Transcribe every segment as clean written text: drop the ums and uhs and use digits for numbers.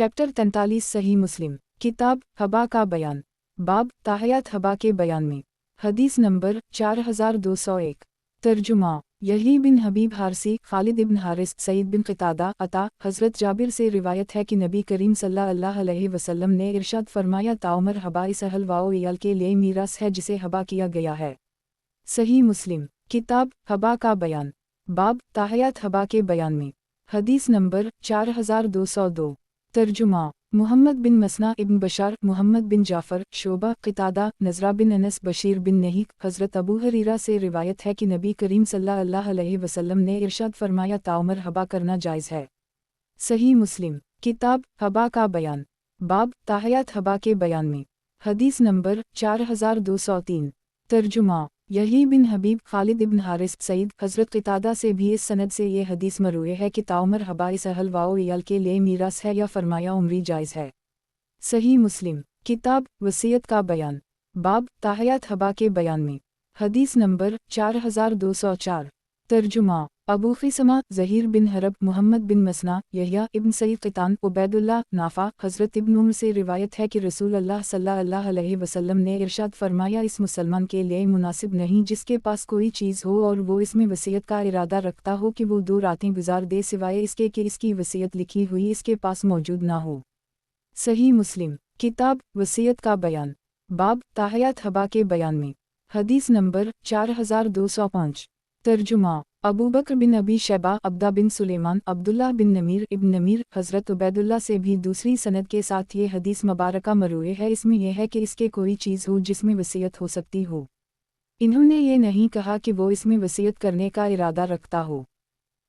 Chapter 43 सही मुस्लिम किताब हबा का बयान बाब ताहयात हबा के बयान में हदीस नंबर 4201 तर्जुमा यही बिन हबीब हारसी खालिद इब्न हारिस सईद बिन क़तादा अता हज़रत जाबिर से रिवायत है कि नबी करीम सल्लल्लाहु अलैहि वसल्लम ने इरशाद फरमाया ताउमर हबा इस अहल वाओ इयाल के लिए मीरास है जिसे हबा किया गया है। सही मुस्लिम किताब हबा का बयान बाब ताहयात हबा के बयान में हदीस नंबर 4202 तर्जुमा मुहम्मद बिन मसना इब्न बशार मुहम्मद बिन जाफ़र शोबा क़तादा नज़रा बिन अनस बशीर बिन नहीक हज़रत अबू हरीरा से रिवायत है कि नबी करीम सल्लल्लाहु अलैहि वसल्लम ने इरशाद फरमाया ताउमर हबा करना जायज़ है। सही मुस्लिम किताब हबा का बयान बाब ताहयात हबा के बयान में हदीस नंबर 4203 तर्जुमा यही बिन हबीब खालिद इब्न हारिस सईद हज़रत क़तादा से भी इस सनद से ये हदीस मरूए है कि ताउमर हबा इस अहल वाओ इयाल के लिए मीरास है या फरमाया उम्री जायज़ है। सही मुस्लिम किताब वसीयत का बयान बाब ताहयात हबा के बयान में हदीस नंबर 4204 तर्जुमा अबू ख़िसमा ज़हीर बिन हरब मुहम्मद बिन मसना यहया इब्न सईद क़ितान उबैदुल्लाह नाफ़ा हज़रत इब्न उम्र से रिवायत है कि रसूल अल्लाह सल्लल्लाहु अलैहि वसल्लम ने इरशाद फरमाया इस मुसलमान के लिए मुनासिब नहीं जिसके पास कोई चीज़ हो और वो इसमें वसीयत का इरादा रखता हो कि वो 2 रातें गुजार दे सिवाय इसके कि इसकी वसीयत लिखी हुई इसके पास मौजूद ना हो। सही मुस्लिम किताब वसीयत का बयान बाब ताहयात हबा के बयान में हदीस नंबर 4205 तर्जुमा अबू बकर बिन अबी शैबा अब्दा बिन सुलेमान अब्दुल्लाह बिन नमीर इब्न नमीर हज़रत उबैदुल्लाह से भी दूसरी सनद के साथ ये हदीस मुबारका मरूए है। इसमें यह है कि इसके कोई चीज़ हो जिसमें वसीयत हो सकती हो। इन्होंने ये नहीं कहा कि वो इसमें वसीयत करने का इरादा रखता हो।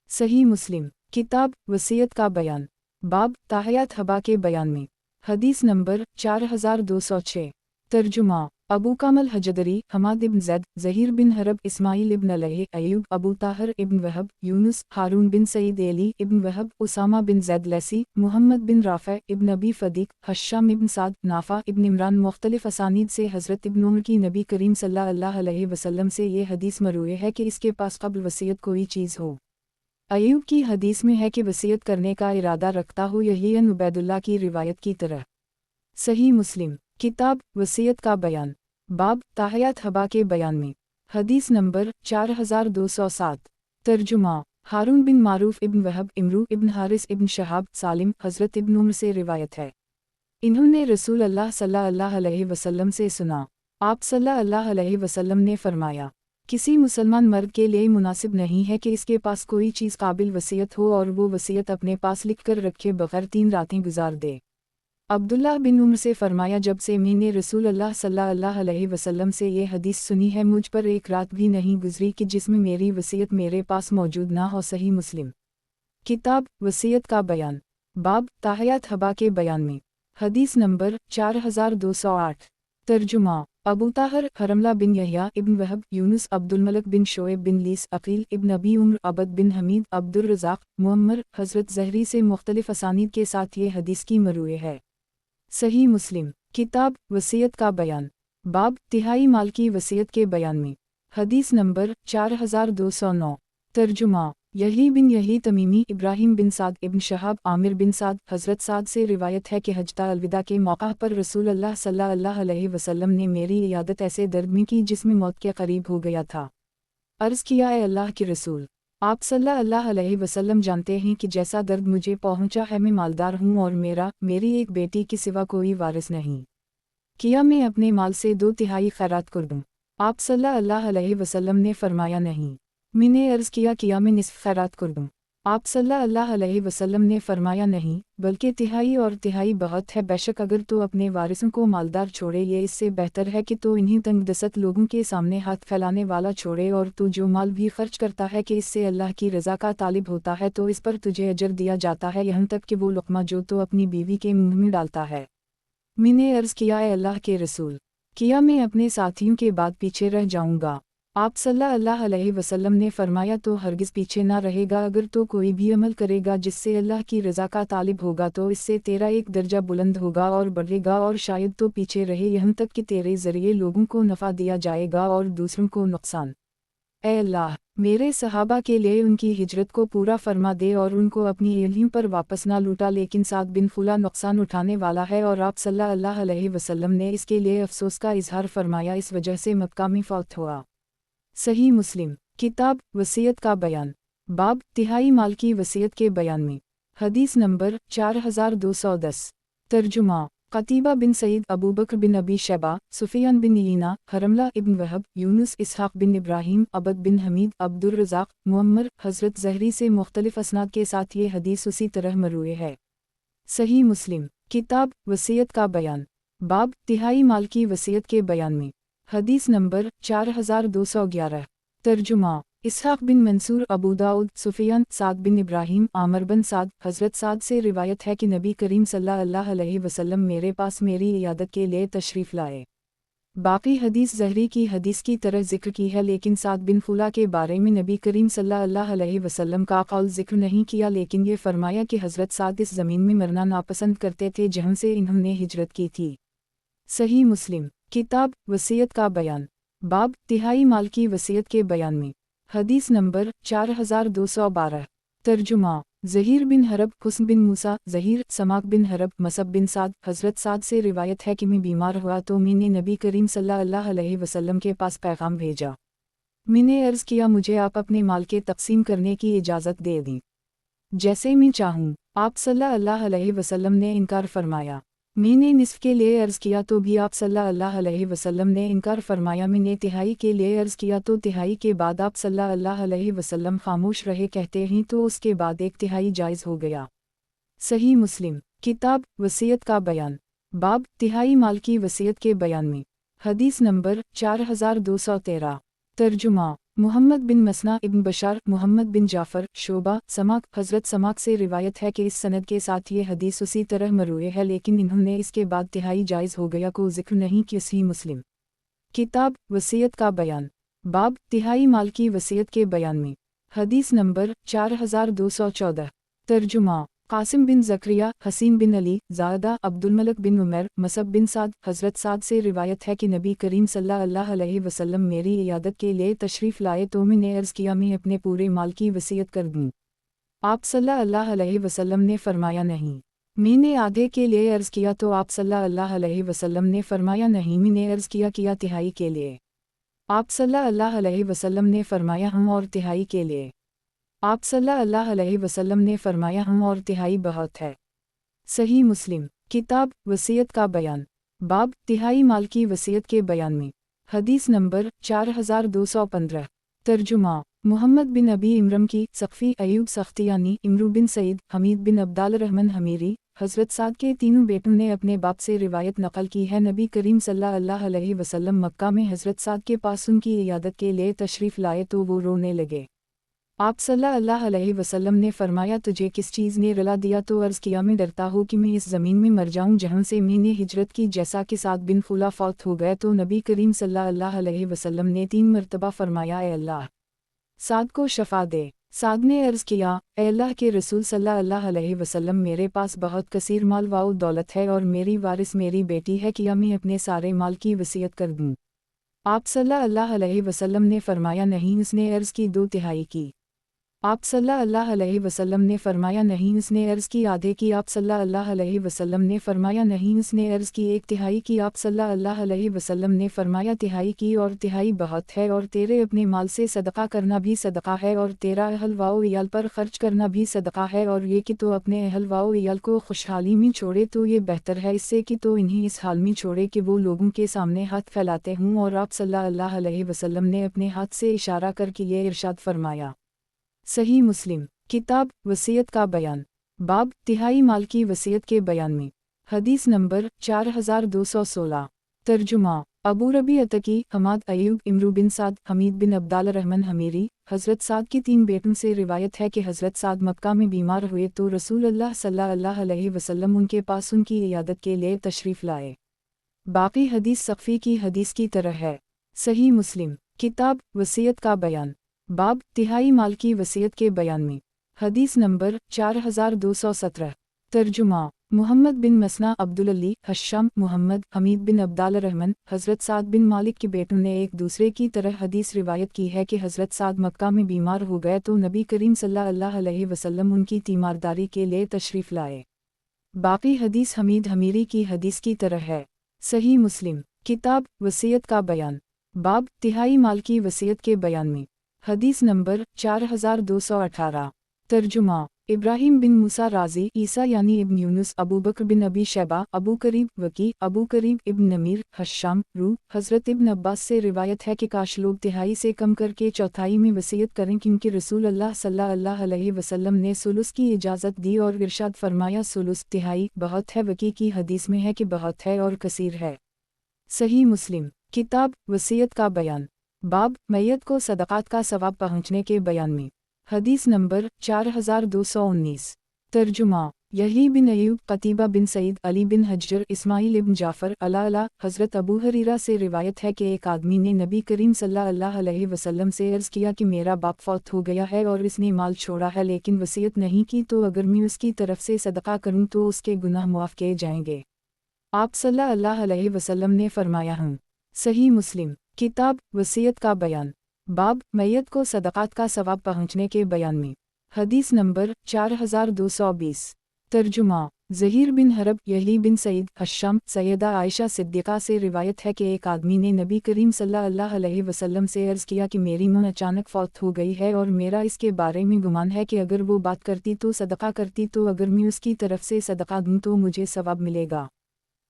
सही मुस्लिम किताब वसीयत का बयान बाब ताहयात हबा के बयान में हदीस नंबर 4206 तर्जुमा अबू कामल हजदरी हमाद इब्न ज़ैद ज़हीर बिन हरब इस्माइल इब्न अलैह अयूब अबू ताहर इब्न वहब यूनुस हारून बिन सईद एली इब्न वहब उसामा बिन ज़ैद लैसी मुहम्मद बिन राफ़े इब्न अबी फ़दीक हश्शाम इब्न साद नाफ़ा इब्न इमरान मुख्तलिफ असानीद से हज़रत इब्न उमर की नबी करीम सल्लल्लाहु अलैहि वसल्लम से ये हदीस मरूए है कि इसके पास क़ब्ल वसीयत कोई चीज़ हो। अयूब की हदीस में है कि वसीयत करने का इरादा रखता हो, यही अन उबैदुल्लाह की रिवायत की तरह। सही मुस्लिम किताब वसीयत का बयान बाब ताहयात हबा के बयान में हदीस नंबर 4207 तर्जुमा हारून बिन मारूफ इब्न वहब इमरू इब्न हारिस इब्न शहाब सालिम हज़रत इब्न उमर से रिवायत है। इन्होंने रसूल अल्लाह सल्लल्लाहु अलैहि वसल्लम से सुना, आप सल्लल्लाहु अलैहि वसल्लम ने फरमाया किसी मुसलमान मर्द के लिए मुनासिब नहीं है कि इसके पास कोई चीज़ काबिल वसीयत हो और वो वसीयत अपने पास लिख कर रखे बग़ैर 3 रातें गुजार दे। अब्दुल्लाह बिन उमर से फरमाया जब से मैंने रसूल अल्लाह सल्लल्लाहु अलैहि वसल्लम से ये हदीस सुनी है मुझ पर एक रात भी नहीं गुजरी कि जिसमें मेरी वसीयत मेरे पास मौजूद ना हो। सही मुस्लिम किताब वसीयत का बयान बाब ताहयात हबा के बयान में हदीस नंबर 4208 तर्जुमा अबू ताहर हरमला बिन यहया इब्न वहब यूनुस अब्दुल मलिक बिन शोएब बिन लीस अकील इब्न अबी उम्र अबद बिन हमीद अब्दुल रज़ाक मुअम्मर हज़रत ज़हरी से मुख्तलिफ असानीद के साथ ये हदीस की मरूए है। सही मुस्लिम किताब वसीयत का बयान बाब तिहाई माल की वसीयत के बयान में हदीस नंबर 4209 तर्जुमा यही बिन यही तमीमी इब्राहिम बिन साद इब्न शहाब आमिर बिन साद हज़रत साद से रिवायत है कि हजता अलविदा के मौका पर रसूल अल्लाह सल्लल्लाहु अलैहि वसल्लम ने मेरी इयादत ऐसे दर्द में की जिसमें मौत के करीब हो गया था। अर्ज़ किया ए अल्लाह के रसूल, आप सल्लल्लाहु अलैहि वसल्लम जानते हैं कि जैसा दर्द मुझे पहुंचा है मैं मालदार हूँ और मेरी एक बेटी के सिवा कोई वारिस नहीं। किया मैं अपने माल से 2/3 खैरात कर दूँ? आप सल्लल्लाहु अलैहि वसल्लम ने फरमाया नहीं। मैंने अर्ज़ किया मैं निस्फ़ खैरात कर दूँ? आप सल्लल्लाहु अलैहि वसल्लम ने फरमाया नहीं, बल्कि तिहाई और तिहाई बहुत है। बेशक अगर तो अपने वारिसों को मालदार छोड़े ये इससे बेहतर है कि तो इन्हीं तंगदस्त लोगों के सामने हाथ फैलाने वाला छोड़े। और तू जो माल भी खर्च करता है कि इससे अल्लाह की रज़ा का तालिब होता है तो इस पर तुझे अजर दिया जाता है, यहाँ तक कि वो लुक़मा जो तो अपनी बीवी के मुँह में डालता है। मैंने अर्ज़ किया ए अल्लाह के रसूल, किया मैं अपने साथियों के बाद पीछे रह जाऊँगा? आप सल्लल्लाहु अलैहि वसल्लम ने फरमाया तो हरगिज़ पीछे ना रहेगा। अगर तो कोई भी अमल करेगा जिससे अल्लाह की रज़ा का तालिब होगा तो इससे तेरा एक दर्जा बुलंद होगा और बढ़ेगा, और शायद तो पीछे रहे यहाँ तक कि तेरे ज़रिए लोगों को नफ़ा दिया जाएगा और दूसरों को नुकसान। اے اللہ میرے صحابہ کے لیے ان کی ہجرت کو پورا فرما دے اور ان کو اپنی ایلیوں پر واپس نہ لوٹا، لیکن سعد بن خلا نقصان اٹھانے والا ہے اور آپ صلی اللہ علیہ وسلم نے اس کے لیے افسوس کا اظہار فرمایا، اس وجہ سے مکہ میں فوت ہوا۔ صحیح مسلم کتاب وصیت کا بیان، باب تہائی مال کی وصیت کے بیان میں، حدیث نمبر 4210۔ ترجمہ قتیبہ بن سعید، ابوبکر بن ابی شیبہ، سفیان بن عیینہ، حرملہ ابن وہب، یونس، اسحاق بن ابراہیم، عبد بن حمید، عبد الرزاق، معمر، حضرت زہری سے مختلف اسناد کے ساتھ یہ حدیث اسی طرح مروی ہے۔ صحیح مسلم کتاب وصیت کا بیان، باب تہائی مال کی وصیت کے بیان میں، حدیث نمبر 4211۔ ترجمہ اسحاق بن منصور، ابو داؤد، سفیان، سعد بن ابراہیم، عامر بن سعد، حضرت سعد سے روایت ہے کہ نبی کریم صلی اللہ علیہ وسلم میرے پاس میری عیادت کے لیے تشریف لائے۔ باقی حدیث زہری کی حدیث کی طرح ذکر کی ہے، لیکن سعد بن خلا کے بارے میں نبی کریم صلی اللہ علیہ وسلم کا قول ذکر نہیں کیا، لیکن یہ فرمایا کہ حضرت سعد اس زمین میں مرنا ناپسند کرتے تھے جہاں سے انہوں نے ہجرت کی تھی۔ صحیح مسلم کتاب وصیت کا بیان، باب تہائی مال کی وصیت کے بیان میں، حدیث نمبر 4212۔ ترجمہ زہیر بن حرب، حسن بن موسیٰ، زہیر، سماک بن حرب، مصعب بن سعد، حضرت سعد سے روایت ہے کہ میں بیمار ہوا تو میں نے نبی کریم صلی اللہ علیہ وسلم کے پاس پیغام بھیجا۔ میں نے عرض کیا مجھے آپ اپنے مال کے تقسیم کرنے کی اجازت دے دیں جیسے میں چاہوں۔ آپ صلی اللہ علیہ وسلم نے انکار فرمایا۔ میں نے نصف کے لیے عرض کیا تو بھی آپ صلی اللہ علیہ وسلم نے انکار فرمایا۔ میں نے تہائی کے لیے عرض کیا تو تہائی کے بعد آپ صلی اللہ علیہ وسلم خاموش رہے، کہتے ہیں تو اس کے بعد ایک تہائی جائز ہو گیا۔ صحیح مسلم کتاب وصیت کا بیان، باب تہائی مال کی وصیت کے بیان میں، حدیث نمبر 4213۔ ترجمہ محمد بن مسنا ابن بشار، محمد بن جعفر، شعبہ، سماک، حضرت سماک سے روایت ہے کہ اس سند کے ساتھ یہ حدیث اسی طرح مروی ہے، لیکن انہوں نے اس کے بعد تہائی جائز ہو گیا کو ذکر نہیں کیا۔ صحیح مسلم کتاب وصیت کا بیان، باب تہائی مال کی وصیت کے بیان میں، حدیث نمبر 4214۔ ترجمہ قاسم بن زکریا، حسین بن علی، زائدہ، عبد الملک بن عمر، مصعب بن سعد، حضرت سعد سے روایت ہے کہ نبی کریم صلی اللہ علیہ وسلم میری عیادت کے لیے تشریف لائے تو میں نے عرض کیا میں اپنے پورے مال کی وصیت کر دوں۔ آپ صلی اللہ علیہ وسلم نے فرمایا نہیں۔ میں نے آدھے کے لیے عرض کیا تو آپ صلی اللہ علیہ وسلم نے فرمایا نہیں۔ میں نے عرض کیا تہائی کے لیے؟ آپ صلی اللہ علیہ وسلم نے فرمایا ہم اور تہائی کے لیے؟ آپ صلی اللہ علیہ وسلم نے فرمایا ہم اور تہائی بہت ہے۔ صحیح مسلم کتاب وصیت کا بیان، باب تہائی مال کی وصیت کے بیان میں، حدیث نمبر 4215۔ ترجمہ محمد بن ابی عمرم کی، سقفی، ایوب سختیانی، امرو بن سعید، حمید بن عبدال الرحمن حمیری، حضرت سعد کے تینوں بیٹوں نے اپنے باپ سے روایت نقل کی ہے، نبی کریم صلی اللہ علیہ وسلم مکہ میں حضرت سعد کے پاس ان کی عیادت کے لیے تشریف لائے تو وہ رونے لگے۔ آپ صلی اللہ علیہ وسلم نے فرمایا تجھے کس چیز نے رلا دیا؟ تو عرض کیا میں ڈرتا ہوں کہ میں اس زمین میں مر جاؤں جہاں سے میں نے ہجرت کی، جیسا کہ سعد بن خلا فوت ہو گئے تو نبی کریم صلی اللہ علیہ وسلم نے 3 مرتبہ فرمایا اے اللہ سعد کو شفا دے۔ سعد نے عرض کیا اے اللہ کے رسول صلی اللہ علیہ وسلم میرے پاس بہت کثیر مال و دولت ہے اور میری وارث میری بیٹی ہے، کیا میں اپنے سارے مال کی وصیت کر دوں؟ آپ صلی اللہ علیہ وسلم نے فرمایا نہیں۔ اس نے عرض کی 2/3 کی؟ آپ صلی اللہ علیہ وسلم نے فرمایا نہیں۔ اس نے عرض کی آدھے کی؟ آپ صلی اللہ علیہ وسلم نے فرمایا نہیں۔ اس نے عرض کی 1/3 کی؟ آپ صلی اللہ علیہ وسلم نے فرمایا 1/3 کی، اور 1/3 بہت ہے، اور تیرے اپنے مال سے صدقہ کرنا بھی صدقہ ہے، اور تیرا اہل و عیال پر خرچ کرنا بھی صدقہ ہے، اور یہ کہ تو اپنے اہل و عیال کو خوشحالی میں چھوڑے تو یہ بہتر ہے اس سے کہ تو انہیں اس حال میں چھوڑے کہ وہ لوگوں کے سامنے ہاتھ پھیلاتے ہوں۔ اور آپ صلی اللہ علیہ وسلم نے اپنے ہاتھ سے اشارہ کر کے یہ ارشاد فرمایا۔ صحیح مسلم کتاب وصیت کا بیان، باب تہائی مال کی وصیت کے بیان میں، حدیث نمبر 4216۔ ترجمہ ابو ربی عتکی، حماد، ایوب، امرو بن سعد، حمید بن عبدال الرحمن حمیری، حضرت سعد کی 3 بیٹوں سے روایت ہے کہ حضرت سعد مکہ میں بیمار ہوئے تو رسول اللہ صلی اللہ علیہ وسلم ان کے پاس ان کی عیادت کے لیے تشریف لائے۔ باقی حدیث سقفی کی حدیث کی طرح ہے۔ صحیح مسلم کتاب وصیت کا بیان، باب تہائی مال کی وصیت کے بیان میں، حدیث نمبر 4217۔ ترجمہ محمد بن مسنا عبد العلی ہشام محمد حمید بن عبدال الرحمن حضرت سعد بن مالک کے بیٹوں نے ایک دوسرے کی طرح حدیث روایت کی ہے کہ حضرت سعد مکہ میں بیمار ہو گئے تو نبی کریم صلی اللہ علیہ وسلم ان کی تیمارداری کے لیے تشریف لائے۔ باقی حدیث حمید حمیری کی حدیث کی طرح ہے۔ صحیح مسلم کتاب وصیت کا بیان باب تہائی مال کی وصیت کے بیان میں حدیث نمبر 4218 ترجمہ ابراہیم بن موسیٰ رازی عیسیٰ یعنی ابن یونس ابو بکر بن ابی شیبہ ابو قریب وکی ابو قریب ابن نمیر ہشام روح حضرت ابن عباس سے روایت ہے کہ کاش لوگ تہائی سے کم کر کے چوتھائی میں وصیت کریں، کیونکہ رسول اللہ صلی اللہ علیہ وسلم نے ثلث کی اجازت دی اور ارشاد فرمایا ثلث تہائی بہت ہے۔ وکی کی حدیث میں ہے کہ بہت ہے اور کثیر ہے۔ صحیح مسلم کتاب وصیت کا بیان باب میت کو صدقات کا ثواب پہنچنے کے بیان میں حدیث نمبر 4219 ترجمہ یحییٰ بن ایوب قتیبہ بن سعید علی بن حجر اسماعیل ابن جعفر علا حضرت ابو ہریرہ سے روایت ہے کہ ایک آدمی نے نبی کریم صلی اللہ علیہ وسلم سے عرض کیا کہ میرا باپ فوت ہو گیا ہے اور اس نے مال چھوڑا ہے لیکن وصیت نہیں کی، تو اگر میں اس کی طرف سے صدقہ کروں تو اس کے گناہ معاف کیے جائیں گے؟ آپ صلی اللہ علیہ وسلم نے فرمایا ہوں۔ صحیح مسلم کتاب وصیت کا بیان باب میت کو صدقات کا ثواب پہنچنے کے بیان میں حدیث نمبر 4220 ترجمہ زہیر بن حرب یحییٰ بن سعید ہشام سیدہ عائشہ صدیقہ سے روایت ہے کہ ایک آدمی نے نبی کریم صلی اللہ علیہ وسلم سے عرض کیا کہ میری ماں اچانک فوت ہو گئی ہے اور میرا اس کے بارے میں گمان ہے کہ اگر وہ بات کرتی تو صدقہ کرتی، تو اگر میں اس کی طرف سے صدقہ دوں تو مجھے ثواب ملے گا؟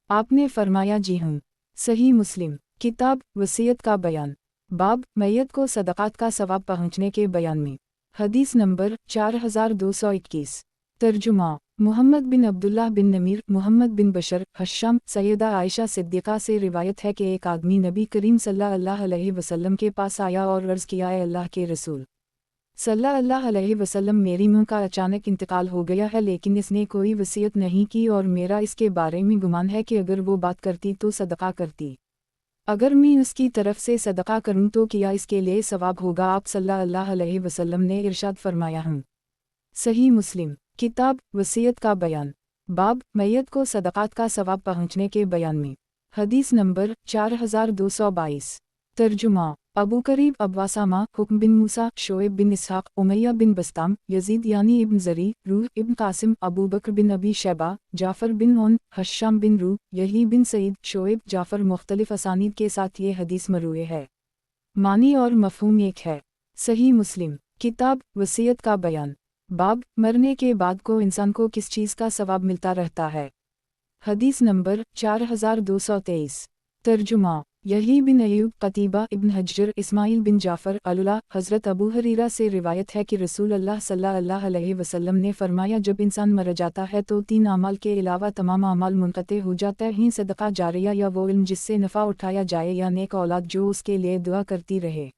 آپ نے فرمایا جی ہوں۔ صحیح مسلم کتاب وصیت کا بیان باب میت کو صدقات کا ثواب پہنچنے کے بیان میں حدیث نمبر 4221 ترجمہ محمد بن عبداللہ بن نمیر محمد بن بشر ہشام سیدہ عائشہ صدیقہ سے روایت ہے کہ ایک آدمی نبی کریم صلی اللہ علیہ وسلم کے پاس آیا اور عرض کیا، اے اللہ کے رسول صلی اللہ علیہ وسلم، میری ماں کا اچانک انتقال ہو گیا ہے لیکن اس نے کوئی وصیت نہیں کی اور میرا اس کے بارے میں گمان ہے کہ اگر وہ بات کرتی تو صدقہ کرتی، اگر میں اس کی طرف سے صدقہ کروں تو کیا اس کے لیے ثواب ہوگا؟ آپ صلی اللہ علیہ وسلم نے ارشاد فرمایا ہوں۔ صحیح مسلم کتاب وصیت کا بیان باب میت کو صدقات کا ثواب پہنچنے کے بیان میں حدیث نمبر 4222 ترجمہ ابو قریب ابواسامہ حکم بن موسیٰ شعیب بن اسحاق امیہ بن بستام یزید یعنی ابن زری روح ابن قاسم ابو بکر بن ابی شیبہ جعفر بن عون ہشام بن روح یحییٰ بن سعید شعیب جعفر مختلف اسانید کے ساتھ یہ حدیث مروی ہے۔ معنی اور مفہوم ایک ہے۔ صحیح مسلم کتاب وصیت کا بیان باب مرنے کے بعد کو انسان کو کس چیز کا ثواب ملتا رہتا ہے؟ حدیث نمبر 4223 ترجمہ یحییٰ بن ایوب قتیبہ ابن حجر اسماعیل بن جعفر علا حضرت ابو ہریرہ سے روایت ہے کہ رسول اللہ صلی اللہ علیہ وسلم نے فرمایا، جب انسان مر جاتا ہے تو 3 اعمال کے علاوہ تمام اعمال منقطع ہو جاتے ہیں، صدقہ جاریہ یا وہ علم جس سے نفع اٹھایا جائے یا نیک اولاد جو اس کے لیے دعا کرتی رہے۔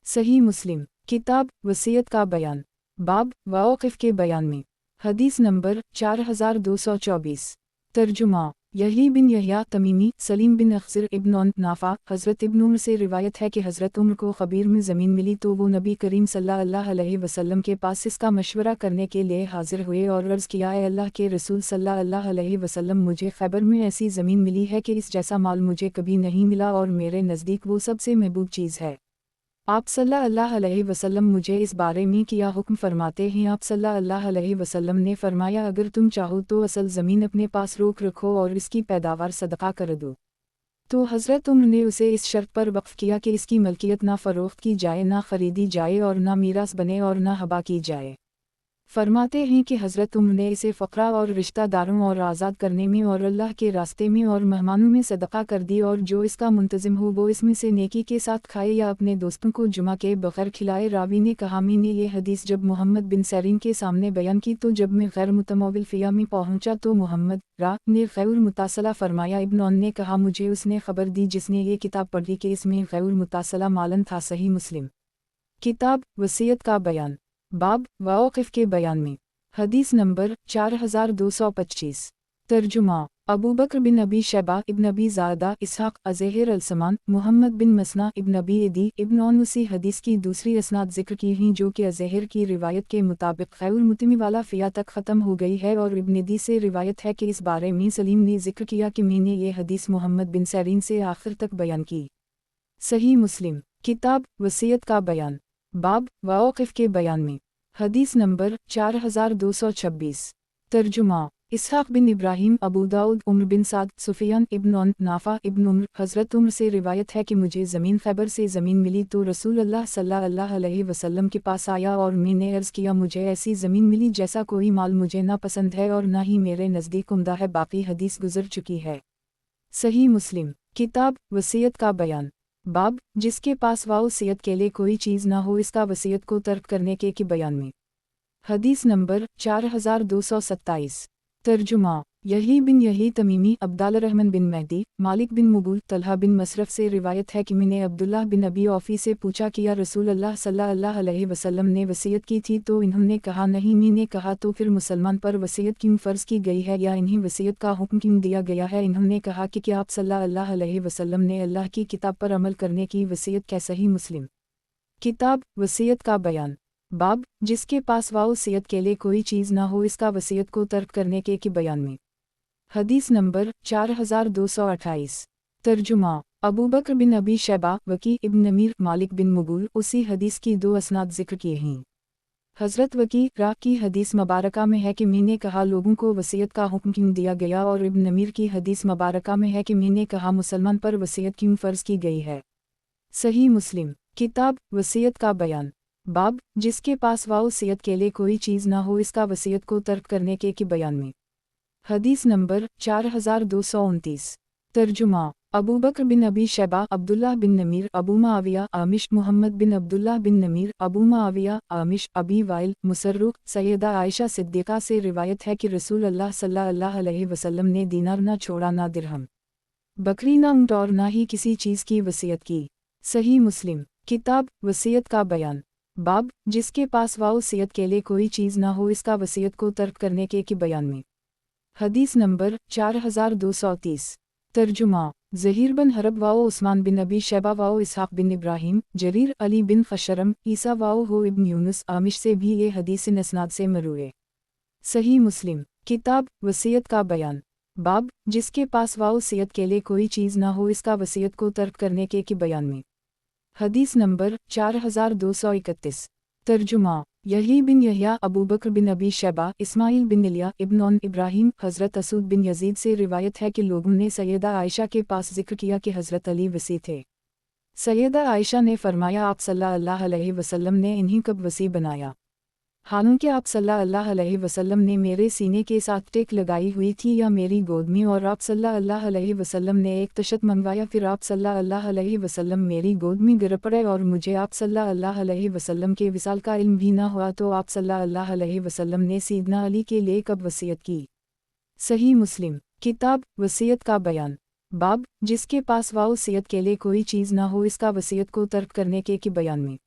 صحیح مسلم کتاب وصیت کا بیان باب وقف کے بیان میں حدیث نمبر 4224 ترجمہ یحییٰ بن یحییٰ تمیمی سلیم بن اخزر ابن عن نافع حضرت ابن عمر سے روایت ہے کہ حضرت عمر کو خبیر میں زمین ملی تو وہ نبی کریم صلی اللہ علیہ وسلم کے پاس اس کا مشورہ کرنے کے لیے حاضر ہوئے اور عرض کیا، اے اللہ کے رسول صلی اللہ علیہ وسلم، مجھے خیبر میں ایسی زمین ملی ہے کہ اس جیسا مال مجھے کبھی نہیں ملا اور میرے نزدیک وہ سب سے محبوب چیز ہے۔ آپ صلی اللہ علیہ وسلم مجھے اس بارے میں کیا حکم فرماتے ہیں؟ آپ صلی اللہ علیہ وسلم نے فرمایا، اگر تم چاہو تو اصل زمین اپنے پاس روک رکھو اور اس کی پیداوار صدقہ کر دو۔ تو حضرت عمر نے اسے اس شرط پر وقف کیا کہ اس کی ملکیت نہ فروخت کی جائے، نہ خریدی جائے اور نہ میراث بنے اور نہ ہبا کی جائے۔ فرماتے ہیں کہ حضرت عمر نے اسے فقراء اور رشتہ داروں اور آزاد کرنے میں اور اللہ کے راستے میں اور مہمانوں میں صدقہ کر دی، اور جو اس کا منتظم ہو وہ اس میں سے نیکی کے ساتھ کھائے یا اپنے دوستوں کو جمعہ کے بغیر کھلائے۔ راوی نے کہا، میں نے یہ حدیث جب محمد بن سیرین کے سامنے بیان کی تو جب میں غیر متمول فیہ میں پہنچا تو محمد نے غیر متصلہ فرمایا۔ ابن عون نے کہا، مجھے اس نے خبر دی جس نے یہ کتاب پڑھی کہ اس میں غیر متصلہ مالن تھا۔ صحیح مسلم کتاب وصیت کا بیان باب وقف کے بیان میں حدیث نمبر 4225 ترجمہ अबू बकर बिन अबी शैबा इब्न अबी ज़ादा इसहाक़ अज़हर अलसमान मुहम्मद बिन मसना इब्न अबी इदी इब्न औन उसी हदीस की दूसरी असनाद ज़िक्र की हैं जो कि अज़हर की रिवायत के मुताबिक खैरुल मुतमी वाला फ़िया तक ख़त्म हो गई है, और इब्न इदी से रिवायत है कि इस बारे में सलीम ने ज़िक्र किया कि मैंने ये हदीस मोहम्मद बिन सैरीन से आखिर तक बयान की। सही मुस्लिम किताब वसीयत का बयान बाब वाक़िफ़ के बयान में हदीस नंबर 4226 तर्जुमा इसहाक़ बिन इब्राहीम अबू दाऊद उम्र बिन साद सुफियान इब्न औन नाफ़ा इब्न उम्र हज़रत उम्र से रिवायत है कि मुझे ज़मीन खैबर से ज़मीन मिली तो रसूल अल्लाह सल्लल्लाहु अलैहि वसल्लम के पास आया और मैंने अर्ज़ किया मुझे ऐसी ज़मीन मिली जैसा कोई माल मुझे ना पसंद है और ना ही मेरे नज़दीक उम्दा है। बाकी हदीस गुज़र चुकी है। सही मुस्लिम किताब वसीयत का बयान बाब जिसके पास वसीयत के लिए कोई चीज़ ना हो इसका वसीयत को तर्क करने के बयान में हदीस नंबर 4227 तर्जुमा यही बिन यही तमीमी अब्दाल रहमान बिन मेहदी मालिक बिन मुगूल तलहा बिन मसरफ से रिवायत है कि मैंने अब्दुल्लाह बिन अबी औफ़ी से पूछा कि या रसूल अल्लाह सल्लल्लाहु अलैहि वसल्लम ने वसीयत की थी तो इन्होंने कहा नहीं। मैंने कहा तो फिर मुसलमान पर वसीयत क्यों फ़र्ज़ की गई है या इन्हीं वसीयत का हुक्म क्यों दिया गया है। इन्होंने कहा कि क्या आप सल्लल्लाहु अलैहि वसल्लम ने अल्लाह की किताब पर अमल करने की वसीयत की। सही मुस्लिम किताब वसीयत का बयान बाब जिसके पास वसीयत के लिए कोई चीज़ ना हो इसका वसीयत को तर्क करने के बयान में हदीस नंबर 4228 तर्जुमा अबू बकर बिन अबी शैबा वकी इब्न नमीर मालिक बिन मुगूल उसी हदीस की दो असनाद ज़िक्र किए हैं। हज़रत वकी रा की हदीस मुबारका में है कि मैंने कहा लोगों को वसीयत का हुक्म क्यों दिया गया, और इब्न नमीर की हदीस मुबारका में है कि मैंने कहा मुसलमान पर वसीयत क्यों फ़र्ज़ की गई है। सही मुस्लिम किताब वसीयत का बयान बाब जिसके पास वसीयत के लिए कोई चीज़ ना हो इसका वसीयत को तर्क करने के बयान में हदीस नंबर 4229 तर्जुमा अबू बकर बिन अबी शैबा अब्दुल्लाह बिन नमीर अबू मुआविया आमिश मुहम्मद बिन अब्दुल्लाह बिन नमीर अबू मुआविया आमिश अबी वाइल मुसर्रुख सैयदा आयशा सिद्दीक़ा से रिवायत है कि रसूल अल्लाह सल्लल्लाहु अलैहि वसल्लम ने दीनार ना छोड़ा, ना दिरहम, बकरी, ना ऊँट और ना ही किसी चीज़ की वसीयत की। सही मुस्लिम किताब वसीयत का बयान बाब जिसके पास वसीयत के लिए कोई चीज़ ना हो इसका वसीयत को तर्क करने के बयान में हदीस नंबर 4230 तर्जुमा ज़हीर बिन हरब वाओ उस्मान बिन अबी शैबा वाओ इसहाक़ बिन इब्राहीम जरीर अली बिन खशरम ईसा वाओ हो इब्न यूनुस आमिश से भी ये हदीस इस्नाद से मरूए। सही मुस्लिम किताब वसीयत का बयान बाब जिसके पास वसीयत के लिए कोई चीज़ ना हो इसका वसीयत को तर्क करने के बयान में हदीस नंबर 4231 तर्जुमा यही बिन यहया अबू बकर बिन अबी शैबा इस्माइल बिन इलिया इब्न औन इब्राहीम हज़रत असूद बिन यजीद से रिवायत है कि लोगों ने सैयदा आयशा के पास ज़िक्र किया कि हज़रत अली वसी थे। सैयदा आयशा ने फरमाया आप सल्लल्लाहु अलैहि वसल्लम ने इन्हीं कब वसी बनाया, हालांकि आप सल्लल्लाहु अलैहि वसल्लम ने मेरे सीने के साथ टेक लगाई हुई थी या मेरी गोद में, और आप सल्लल्लाहु अलैहि वसल्लम ने एक तशत मंगवाया, फिर आप सल्लल्लाहु अलैहि वसल्लम मेरी गोद में गिर पड़े और मुझे आप सल्लल्लाहु अलैहि वसल्लम के विसाल का इल्म भी ना हुआ, तो आप सल्लल्लाहु अलैहि वसल्लम ने सैयदना अली के लिए कब वसीयत की। सही मुस्लिम किताब वसीयत का बयान बाब जिसके पास वसीयत के लिए कोई चीज़ ना हो इसका वसीयत को तर्क करने के बयान में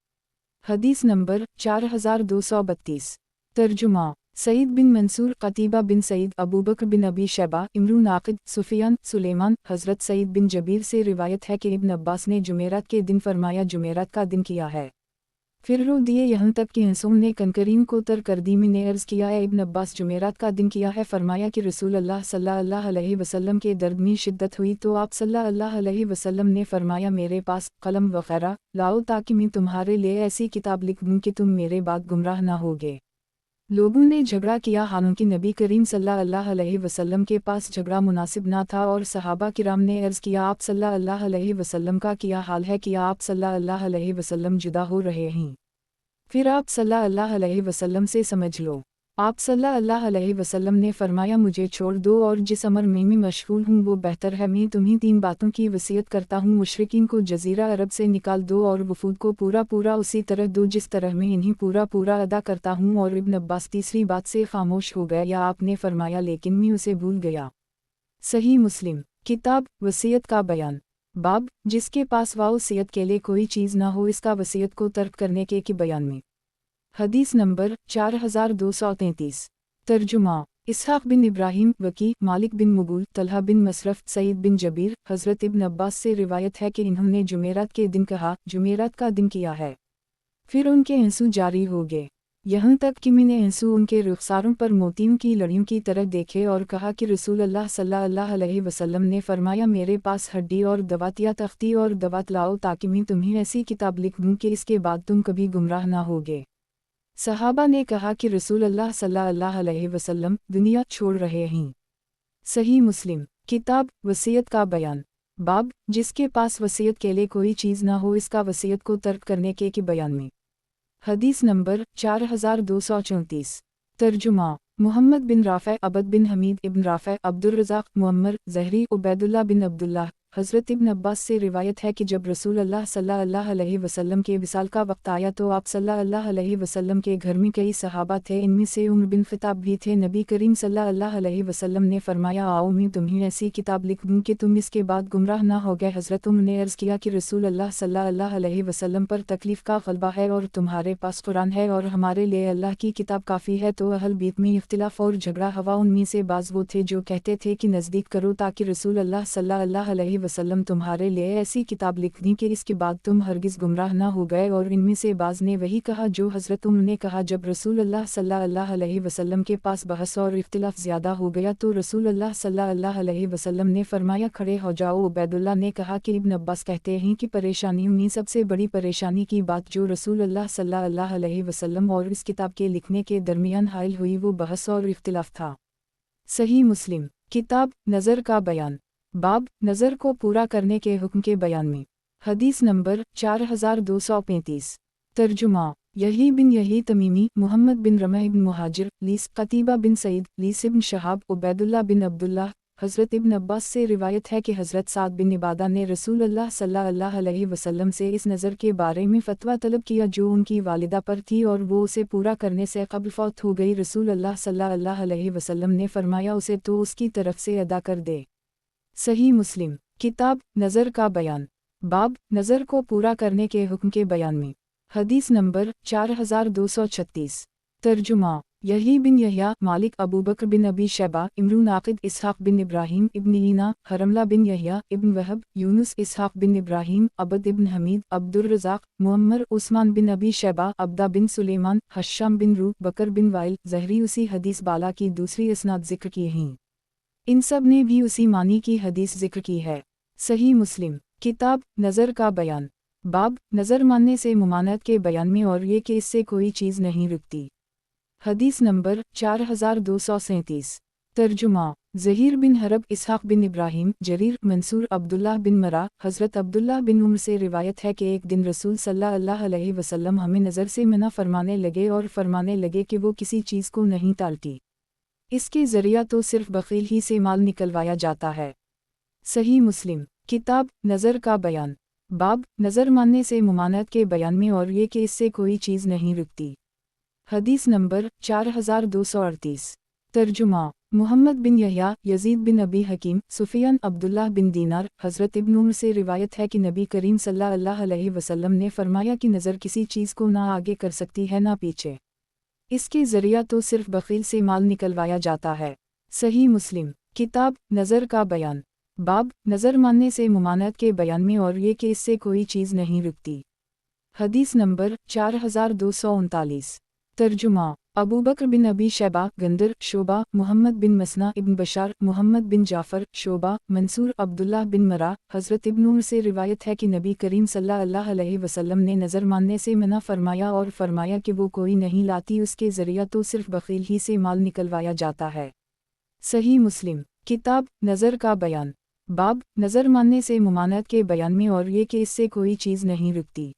हदीस नंबर 4232 तर्जुमा सईद बिन मंसूर कतीबा बिन सईद अबू बकर बिन अबी शैबा इमरू नाक़िद सुफियान सुलेमान हज़रत सईद बिन जबीर से रिवायत है कि इब्न अब्बास ने जुमेरात के दिन फरमाया जुमेरात का दिन किया है, फिर रो दिए यहाँ तक कि हंसों ने कनकरीम को तर कर दी। मैंने अर्ज़ किया है इब्न अब्बास जुमेरात का दिन किया है, फरमाया कि रसूल अल्लाह सल्लल्लाहु अलैहि वसल्लम के दर्द में शिद्दत हुई तो आप सल्लल्लाहु अलैहि वसल्लम ने फरमाया मेरे पास कलम वगैरह लाओ ताकि मैं तुम्हारे लिए ऐसी किताब लिख दूँ कि तुम मेरे बाद गुमराह ना होगे। लोगों ने झगड़ा किया, हालांकि नबी करीम सल्लल्लाहु अलैहि वसल्लम के पास झगड़ा मुनासिब ना था, और सहाबा किराम ने अर्ज़ किया आप सल्लल्लाहु अलैहि वसल्लम का क्या हाल है कि आप सल्लल्लाहु अलैहि वसल्लम जुदा हो रहे हैं। फिर आप सल्लल्लाहु अलैहि वसल्लम से समझ लो। आप सल्लल्लाहु अलैहि वसल्लम ने फरमाया मुझे छोड़ दो और जिस अमर में मैं मशगूल हूँ वो बेहतर है। मैं तुम्हें 3 बातों की वसीयत करता हूँ, मुशरिकीन को जज़ीरा अरब से निकाल दो और वफूद को पूरा पूरा उसी तरह दो जिस तरह मैं इन्हें पूरा पूरा अदा करता हूँ। और इब्न अब्बास तीसरी बात से खामोश हो गया या आपने फरमाया लेकिन मैं उसे भूल गया। सही मुस्लिम किताब वसीयत का बयान बाब जिसके पास वसीयत के लिए कोई चीज़ ना हो इसका वसीयत को तर्क करने के बयान में हदीस नंबर 4233 तर्जुमा इसहाक बिन इब्राहिम, वकी, मालिक बिन मुगूल, तलहा बिन मसरफ, सईद बिन जबीर, हज़रत इब्न अब्बास से रिवायत है कि इन्होंने जुमेरात के दिन कहा, जुमेरात का दिन किया है। फिर उनके आंसू जारी हो गए, यहाँ तक कि मैंने आंसू उनके रुखसारों पर मोतियों की लड़ियों की तरह देखे और कहा कि रसूल अल्लाह सल्लल्लाहु अलैहि वसल्लम ने फरमाया, मेरे पास हड्डी और दवात या तख्ती और दवात लाओ ताकि मैं तुम्हें ऐसी किताब लिख दूँ कि इसके बाद तुम कभी गुमराह ना होगे। सहाबा ने कहा कि रसूल अल्लाह सल्लल्लाहु अलैहि वसल्लम दुनिया छोड़ रहे हैं। सही मुस्लिम। किताब वसीयत का बयान। बाब जिसके पास वसीयत के लिए कोई चीज़ ना हो इसका वसीयत को तर्क करने के बयान में। हदीस नंबर 4234। तर्जुमा मुहम्मद बिन राफ़े, अबद बिन हमीद इब्न राफ़े, अब्दुल रज़ाक, मुअम्मर, ज़हरी, उबैदुल्लाह बिन अब्दुल्लाह। हज़रत इब्न अब्बास से रिवायत है कि जब रसूल अल्लाह सल्लल्लाहु अलैहि वसल्लम के विसाल का वक्त आया तो आप सल्लल्लाहु अलैहि वसल्लम के घर में कई सहाबा थे, इनमें से उमर बिन ख़त्ताब भी थे। नबी करीम सल्लल्लाहु अलैहि वसल्लम ने फरमाया, आओ मैं तुम्हें ऐसी किताब लिख दूँ कि तुम इसके बाद गुमराह ना हो गए। हज़रत उमर ने अर्ज़ किया कि रसूल अल्लाह सल्लल्लाहु अलैहि वसल्लम पर तकलीफ़ का ग़लबा है और तुम्हारे पास कुरान है और हमारे लिए अल्लाह की किताब काफ़ी है। तो अहल बीत में इख्तिलाफ़ और झगड़ा हवा। उनमें से बाज़ वो थे जो कहते थे कि नज़दीक करो ताकि रसूल अल्लाह सल्लल्लाहु अलैहि वसल्लम तुम्हारे लिए ऐसी किताब लिख दी कि इसके बाद तुम हरगिज़ गुमराह ना हो गए। और इनमें से बाज़ ने वही कहा जो हज़रत उमर ने कहा। जब रसूल अल्लाह सल्लल्लाहु अलैहि वसल्लम के पास बहस और इख्तिलाफ़ ज़्यादा हो गया तो रसूल अल्लाह सल्लल्लाहु अलैहि वसल्लम ने फरमाया, खड़े हो जाओ। उबैदुल्लाह ने कहा कि इब्न अब्बास कहते हैं कि परेशानियों में सबसे बड़ी परेशानी की बात जो रसूल अल्लाह सल्लल्लाहु अलैहि वसल्लम और इस किताब के लिखने के दरमियान हाइल हुई वो बहस और इख्तिलाफ़ था। सही मुस्लिम। किताब नज़र का बयान। बाब नज़र को पूरा करने के हुक्म के बयान में। हदीस नंबर 4235। तर्जुमा यही बिन यही तमीमी, मुहम्मद बिन रमह इब्न मुहाजिर, लीस, कतीबा बिन सईद, लीस इब्न शहाब, उबैदुल्लाह बिन अब्दुल्लाह। हज़रत इब्न अब्बास से रिवायत है कि हज़रत साद बिन इबादा ने रसूल अल्लाह सल्लल्लाहु अलैहि वसल्लम से इस नज़र के बारे में फ़तवा तलब किया जो उनकी वालिदा पर थी और वो उसे पूरा करने से क़ब्ल फ़ौत हो गई। रसूल अल्लाह सल्लल्लाहु अलैहि वसल्लम ने फरमाया, उसे तो उसकी तरफ से अदा कर दे। सही मुस्लिम। किताब नज़र का बयान। बाब नज़र को पूरा करने के हुक्म के बयान में। हदीस नंबर 4236। तर्जुमा यही बिन यहया, मालिक, अबू बकर बिन अबी शैबा, इमरून आकिद, इसहाक बिन इब्राहिम इब्न ईना, हरमला बिन यहया इब्न वहब, यूनुस, इसहाक बिन इब्राहिम, अबद इब्न हमीद, अब्दुल रज़ाक, मुअम्मर, उस्मान बिन अबी शैबा, अब्दा बिन सुलेमान, हश्शाम बिन रू, बकर बिन वाइल, ज़हरी। उसी हदीस बाला की दूसरी इसनाद ज़िक्र की हैं। इन सब ने भी उसी मानी की हदीस ज़िक्र की है। सही मुस्लिम। किताब नज़र का बयान। बाब नज़र मानने से मुमानत के बयान में और ये कि इससे कोई चीज़ नहीं रुकती। हदीस नंबर 4237। तर्जुमा ज़हीर बिन हरब, इसहाक बिन इब्राहिम, जरीर, मंसूर, अब्दुल्लाह बिन मरा। हज़रत अब्दुल्लाह बिन उमर से रिवायत है कि एक दिन रसूल सल्लल्लाहु अलैहि वसल्लम हमें नज़र से मना फरमाने लगे और फरमाने लगे कि वो किसी चीज़ को नहीं टालती, इसके ज़रिया तो सिर्फ बख़ील ही से माल निकलवाया जाता है। सही मुस्लिम। किताब नज़र का बयान। बाब नज़र मानने से मुमानत के बयान में और ये कि इससे कोई चीज़ नहीं रुकती। हदीस नंबर 4238। तर्जुमा मुहम्मद बिन यहया, यजीद बिन अबी हकीम, सुफियान, अब्दुल्लाह बिन दीनार। हज़रत इब्न उमर से रिवायत है कि नबी करीम सल्लल्लाहु अलैहि वसल्लम ने फरमाया कि नज़र किसी चीज़ को ना आगे कर सकती है ना पीछे, इसके ज़रिया तो सिर्फ बख़ील से माल निकलवाया जाता है। सही मुस्लिम। किताब नज़र का बयान। बाब नज़र मानने से मुमानत के बयान में और ये कि इससे कोई चीज़ नहीं रुकती। हदीस नंबर 4239। तर्जुमा अबू बकर बिन अबी शैबा, गंदर, शोबा, मुहम्मद बिन मसना इब्न बशार, मुहम्मद बिन जाफ़र, शोबा, मंसूर, अब्दुल्लाह बिन मरा। हज़रत इब्न उमर से रिवायत है कि नबी करीम सल्लल्लाहु अलैहि वसल्लम ने नज़र मानने से मना फरमाया और फरमाया कि वो कोई नहीं लाती, उसके ज़रिया तो सिर्फ बख़ील ही से माल निकलवाया जाता है। सही मुस्लिम। किताब नज़र का बयान। बाब नज़र मानने से मुमानत के बयान में और ये कि इससे कोई चीज़ नहीं रुकती।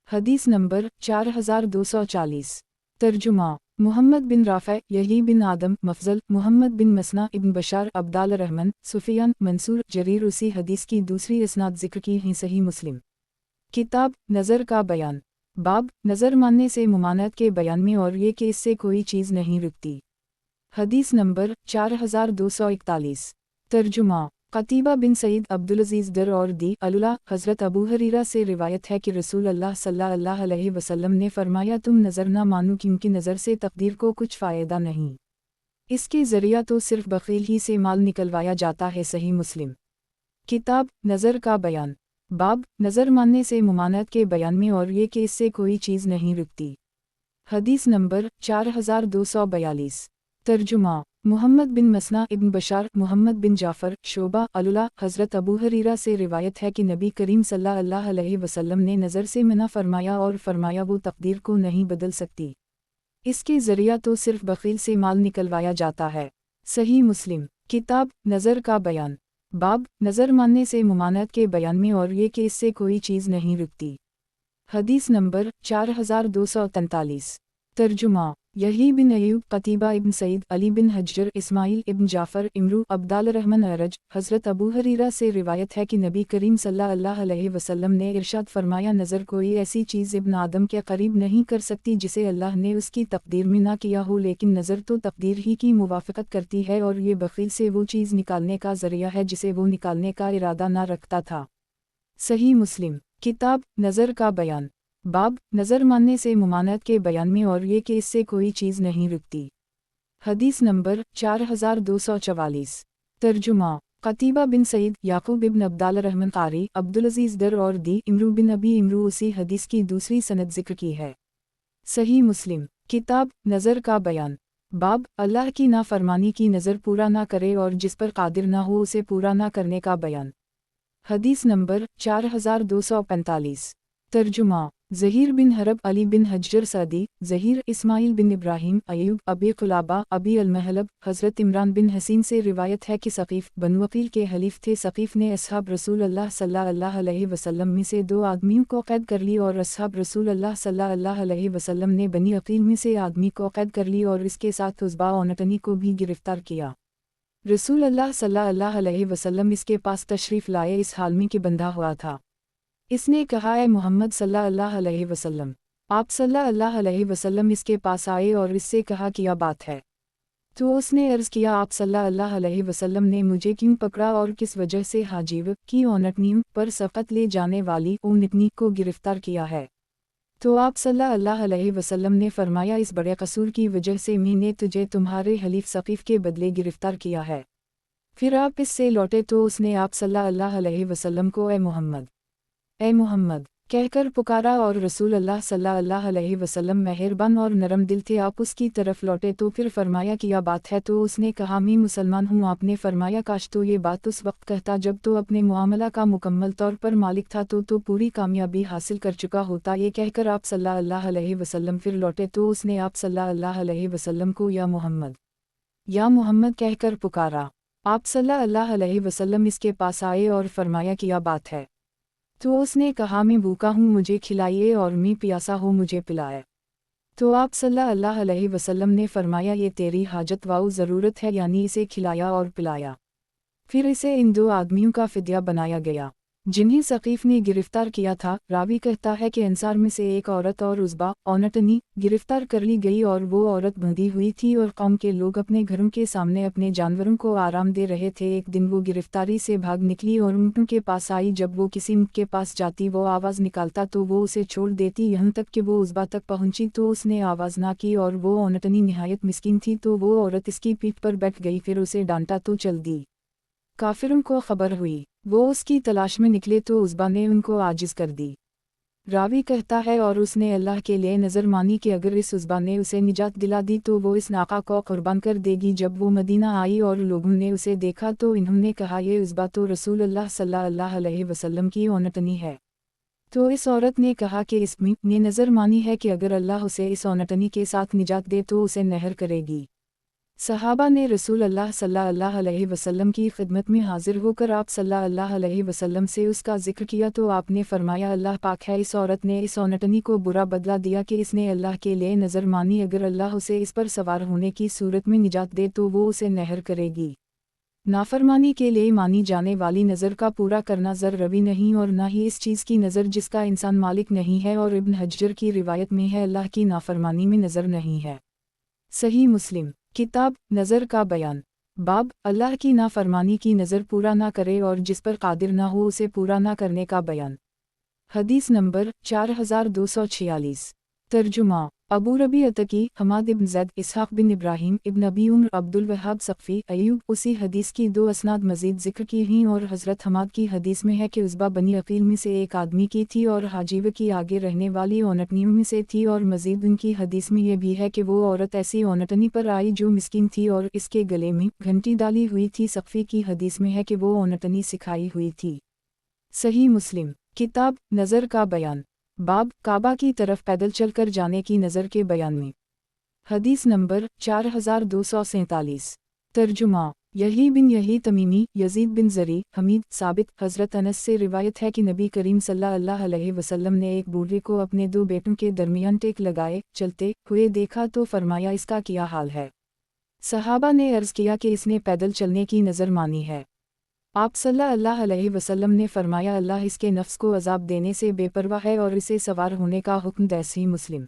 हदीस नंबर 4240। तर्जुमा मुहम्मद बिन राफ़े, यही बिन आदम, मफज़ल, मुहम्मद बिन मसना इब्न बशार, अब्दाल रहमान, सुफियान, मंसूर, जरीर। उसी हदीस की दूसरी इसनाद ज़िक्र की हैं। सही मुस्लिम। किताब नज़र का बयान। बाब नज़र मानने से मुमानत के बयान में और ये कि इससे कोई चीज़ नहीं रुकती। हदीस नंबर 4241। तर्जुमा कतीबा बिन सईद, अब्दुल अज़ीज़ दर और दी अलुला। हज़रत अबू हरीरा से रिवायत है कि रसूल अल्लाह सल्लल्लाहु अलैहि वसल्लम ने फरमाया, तुम नज़र ना मानो क्योंकि नज़र से तकदीर को कुछ फ़ायदा नहीं। اس کے ذریعہ تو صرف بخیل ہی سے مال نکلوایا جاتا ہے۔ صحیح مسلم کتاب نظر کا بیان باب نظر ماننے سے ممانعت کے بیان میں اور یہ کہ اس سے کوئی چیز نہیں رکتی۔ حدیث نمبر 4242 ترجمہ محمد بن مسنا ابن بشار محمد بن جعفر شعبہ اللہ حضرت ابو ہریرہ سے روایت ہے کہ نبی کریم صلی اللہ علیہ وسلم نے نظر سے منع فرمایا اور فرمایا وہ تقدیر کو نہیں بدل سکتی، اس کے ذریعہ تو صرف بخیل سے مال نکلوایا جاتا ہے۔ صحیح مسلم کتاب نظر کا بیان باب نظر ماننے سے ممانعت کے بیان میں اور یہ کہ اس سے کوئی چیز نہیں رکتی۔ حدیث نمبر 4243 ترجمہ یحییٰ بن ایوب قتیبہ ابن سعید علی بن حجر اسماعیل ابن جعفر امرو عبدال الرحمن ارج حضرت ابو ہریرہ سے روایت ہے کہ نبی کریم صلی اللہ علیہ وسلم نے ارشاد فرمایا نظر کوئی ایسی چیز ابن آدم کے قریب نہیں کر سکتی جسے اللہ نے اس کی تقدیر میں نہ کیا ہو، لیکن نظر تو تقدیر ہی کی موافقت کرتی ہے اور یہ بخیل سے وہ چیز نکالنے کا ذریعہ ہے جسے وہ نکالنے کا ارادہ نہ رکھتا تھا۔ صحیح مسلم کتاب نظر کا بیان باب نظر ماننے سے ممانعت کے بیان میں اور یہ کہ اس سے کوئی چیز نہیں رکتی۔ حدیث نمبر 4244 ترجمہ قتیبہ بن سعید یعقوب ابن عبدال الرحمن قاری عبدالعزیز در اور دی امرو بن ابی امرو اسی حدیث کی دوسری سند ذکر کی ہے۔ صحیح مسلم کتاب نظر کا بیان باب اللہ کی نافرمانی کی نظر پورا نہ کرے اور جس پر قادر نہ ہو اسے پورا نہ کرنے کا بیان۔ حدیث نمبر 4245 ترجمہ زہیر بن حرب علی بن حجر سعدی زہیر اسماعیل بن ابراہیم ایوب ابی قلابہ ابی المحلب حضرت عمران بن حسین سے روایت ہے کہ ثقیف بنو عقیل کے حلیف تھے۔ ثقیف نے اصحاب رسول اللہ صلی اللہ علیہ وسلم میں سے 2 آدمیوں کو قید کر لی اور اصحاب رسول اللہ صلی اللہ علیہ وسلم نے بنی عقیل میں سے آدمی کو قید کر لی اور اس کے ساتھ عصبہ اونٹنی کو بھی گرفتار کیا۔ رسول اللہ صلی اللہ علیہ وسلم اس کے پاس تشریف لائے اس حال میں کہ بندھا ہوا تھا۔ اس نے کہا اے محمد صلی اللہ علیہ وسلم۔ آپ صلی اللہ علیہ وسلم اس کے پاس آئے اور اس سے کہا کیا بات ہے؟ تو اس نے عرض کیا آپ صلی اللہ علیہ وسلم نے مجھے کیوں پکڑا اور کس وجہ سے حاجیب کی اونٹنیوں پر سبقت لے جانے والی اونٹنی کو گرفتار کیا ہے؟ تو آپ صلی اللہ علیہ وسلم نے فرمایا اس بڑے قصور کی وجہ سے میں نے تجھے تمہارے حلیف ثقیف کے بدلے گرفتار کیا ہے۔ پھر آپ اس سے لوٹے تو اس نے آپ صلی اللہ علیہ وسلم کو اے محمد کہہ کر پکارا اور رسول اللہ صلی اللہ علیہ وسلم مہربان اور نرم دل تھے، آپ اس کی طرف لوٹے تو پھر فرمایا کیا بات ہے؟ تو اس نے کہا میں مسلمان ہوں۔ آپ نے فرمایا کاش تو یہ بات اس وقت کہتا جب تو اپنے معاملہ کا مکمل طور پر مالک تھا تو پوری کامیابی حاصل کر چکا ہوتا۔ یہ کہہ کر آپ صلی اللہ علیہ وسلم پھر لوٹے تو اس نے آپ صلی اللہ علیہ وسلم کو یا محمد کہہ کر پکارا۔ آپ صلی اللہ علیہ وسلم اس کے پاس آئے اور فرمایا کیا بات ہے؟ تو اس نے کہا میں بھوکا ہوں مجھے کھلائیے اور میں پیاسا ہوں مجھے پلائے۔ تو آپ صلی اللہ علیہ وسلم نے فرمایا یہ تیری حاجت و ضرورت ہے، یعنی اسے کھلایا اور پلایا۔ پھر اسے ان 2 آدمیوں کا فدیہ بنایا گیا جنہیں ثقیف نے گرفتار کیا تھا۔ راوی کہتا ہے کہ انصار میں سے ایک عورت اور عصبہ اونٹنی گرفتار کر لی گئی اور وہ عورت بندھی ہوئی تھی اور قوم کے لوگ اپنے گھروں کے سامنے اپنے جانوروں کو آرام دے رہے تھے۔ ایک دن وہ گرفتاری سے بھاگ نکلی اور اونٹوں کے پاس آئی۔ جب وہ کسی اونٹ کے پاس جاتی وہ آواز نکالتا تو وہ اسے چھوڑ دیتی، یہاں تک کہ وہ عصبہ تک پہنچی تو اس نے آواز نہ کی اور وہ اونٹنی نہایت مسکین تھی تو وہ عورت اس کی پیٹھ پر بیٹھ گئی، پھر اسے ڈانٹا تو چل دی۔ کافروں کو خبر ہوئی، وہ اس کی تلاش میں نکلے تو عصبہ نے ان کو عاجز کر دی۔ راوی کہتا ہے اور اس نے اللہ کے لیے نظر مانی کہ اگر اس عصبہ نے اسے نجات دلا دی تو وہ اس ناقہ کو قربان کر دے گی۔ جب وہ مدینہ آئی اور لوگوں نے اسے دیکھا تو انہوں نے کہا یہ عصبہ تو رسول اللہ صلی اللہ علیہ وسلم کی اونٹنی ہے۔ تو اس عورت نے کہا کہ اس میں نے نظر مانی ہے کہ اگر اللہ اسے اس اونٹنی کے ساتھ نجات دے تو اسے نہر کرے گی۔ صحابہ نے رسول اللہ صلی اللہ علیہ وسلم کی خدمت میں حاضر ہو کر آپ صلی اللہ علیہ وسلم سے اس کا ذکر کیا تو آپ نے فرمایا اللہ پاک ہے، اس عورت نے اس اونٹنی کو برا بدلہ دیا کہ اس نے اللہ کے لیے نظر مانی، اگر اللہ اسے اس پر سوار ہونے کی صورت میں نجات دے تو وہ اسے نہر کرے گی۔ نافرمانی کے لیے مانی جانے والی نظر کا پورا کرنا زر روی نہیں اور نہ ہی اس چیز کی نظر جس کا انسان مالک نہیں ہے، اور ابن حجر کی روایت میں ہے اللہ کی نافرمانی میں نظر نہیں ہے۔ صحیح مسلم کتاب نظر کا بیان باب اللہ کی نافرمانی کی نظر پورا نہ کرے اور جس پر قادر نہ ہو اسے پورا نہ کرنے کا بیان۔ حدیث نمبر 4246 ترجمہ अबू रबी अतकी, हमाद इब्न ज़ैद, इसहाक़ बिन इब्राहीम इब्न अबी उम्र, अब्दुल वहाब सक़फ़ी, अय्यूब। उसी हदीस की दो असनाद मज़ीद ज़िक्र की हैं और हज़रत हमाद की हदीस में है कि उज़बा बनी अक़ील में से एक आदमी की थी और हाजीब की आगे रहने वाली ओनटनियों में से थी, और मज़ीद उनकी हदीस में यह भी है कि वो औरत ऐसी ओनटनी पर आई जो मिस्कीन थी और इसके गले में घंटी डाली हुई थी। सक़फ़ी की हदीस में है कि वो ओनटनी सिखाई हुई थी। सही मुस्लिम किताब नज़र का बयान, बाब काबा की तरफ पैदल चलकर जाने की नज़र के बयान में। हदीस नंबर 4247। तर्जुमा यही बिन यही तमीमी, यजीद बिन ज़री, हमीद, साबित। हज़रत अनस से रिवायत है कि नबी करीम सल्लल्लाहु अलैहि वसल्लम ने एक बूढ़े को अपने दो बेटों के दरमियान टेक लगाए चलते हुए देखा तो फरमाया, इसका क्या हाल है? सहाबा ने अर्ज़ किया कि इसने पैदल चलने की नज़र मानी है। आप सल्लल्लाहु अलैहि वसल्लम ने फरमाया, अल्लाह इसके नफ्स को अज़ाब देने से बेपरवाह है और इसे सवार होने का हुक्म दे। सही मुस्लिम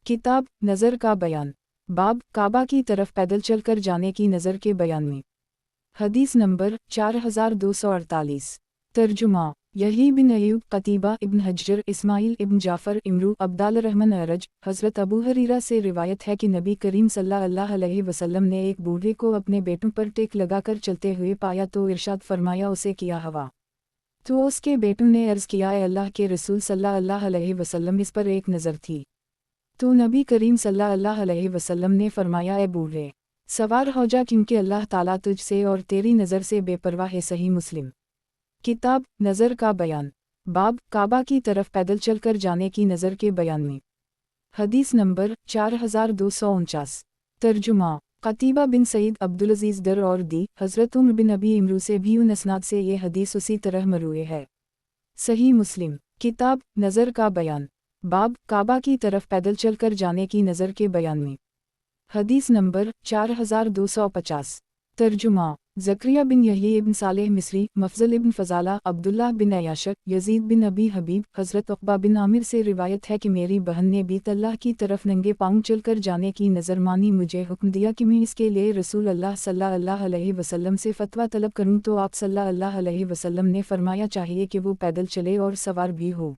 किताब नज़र का बयान, बाब काबा की तरफ पैदल चलकर जाने की नज़र के बयान में। हदीस नंबर 4248। तर्जुमा यही बिन अय्यूब, कतीबा इब्न हज्जर, इस्माइल इब्न जाफ़र, इमरू, अब्दाल रहमान अरज। हज़रत अबू हरीरा से रिवायत है कि नबी करीम सल्लल्लाहु अलैहि वसल्लम ने एक बूढ़े को अपने बेटों पर टेक लगाकर चलते हुए पाया तो इरशाद फरमाया, उसे किया हवा। तो उसके बेटों ने अर्ज़ किया, ए अल्लाह के रसूल सल्लल्लाहु अलैहि वसल्लम, इस पर एक नज़र थी। तो नबी करीम सल्लल्लाहु अलैहि वसल्लम ने फरमाया, ए बूढ़े, सवार हो जा, क्योंकि अल्लाह ताला तुझ से और तेरी नज़र से बेपरवाह है। सही मुस्लिम किताब नज़र का बयान, बाब काबा की तरफ पैदल चलकर जाने की नज़र के बयान में। हदीस नंबर 4249। तर्जुमा कतीबा बिन सईद, अब्दुल अज़ीज़ दर और दी, हज़रत उम्र बिन अबी इमरू से भी उन असनाद से ये हदीस उसी तरह मरूए है। सही मुस्लिम किताब नज़र का बयान, बाब काबा की तरफ पैदल चलकर जाने की नज़र के बयान में। हदीस नंबर 4250। तर्जुमा ज़करिया बिन यही इब्न सालेह मिस्री, मफ़ज़ल इब्न फ़ज़ाला, अब्दुल्लाह बिन अयाशक, यज़ीद बिन अबी हबीब। हज़रत उक़बा बिन आमिर से रिवायत है कि मेरी बहन ने भी अल्लाह की तरफ नंगे पाँव चलकर जाने की नज़र मानी। मुझे हुक्म दिया कि मैं इसके लिए रसूल अल्लाह सल्लल्लाहु अलैहि वसल्लम से फ़तवा तलब करूँ, तो आप सल्लल्लाहु अलैहि वसल्लम ने फरमाया, चाहिए कि वो पैदल चले और सवार भी हो।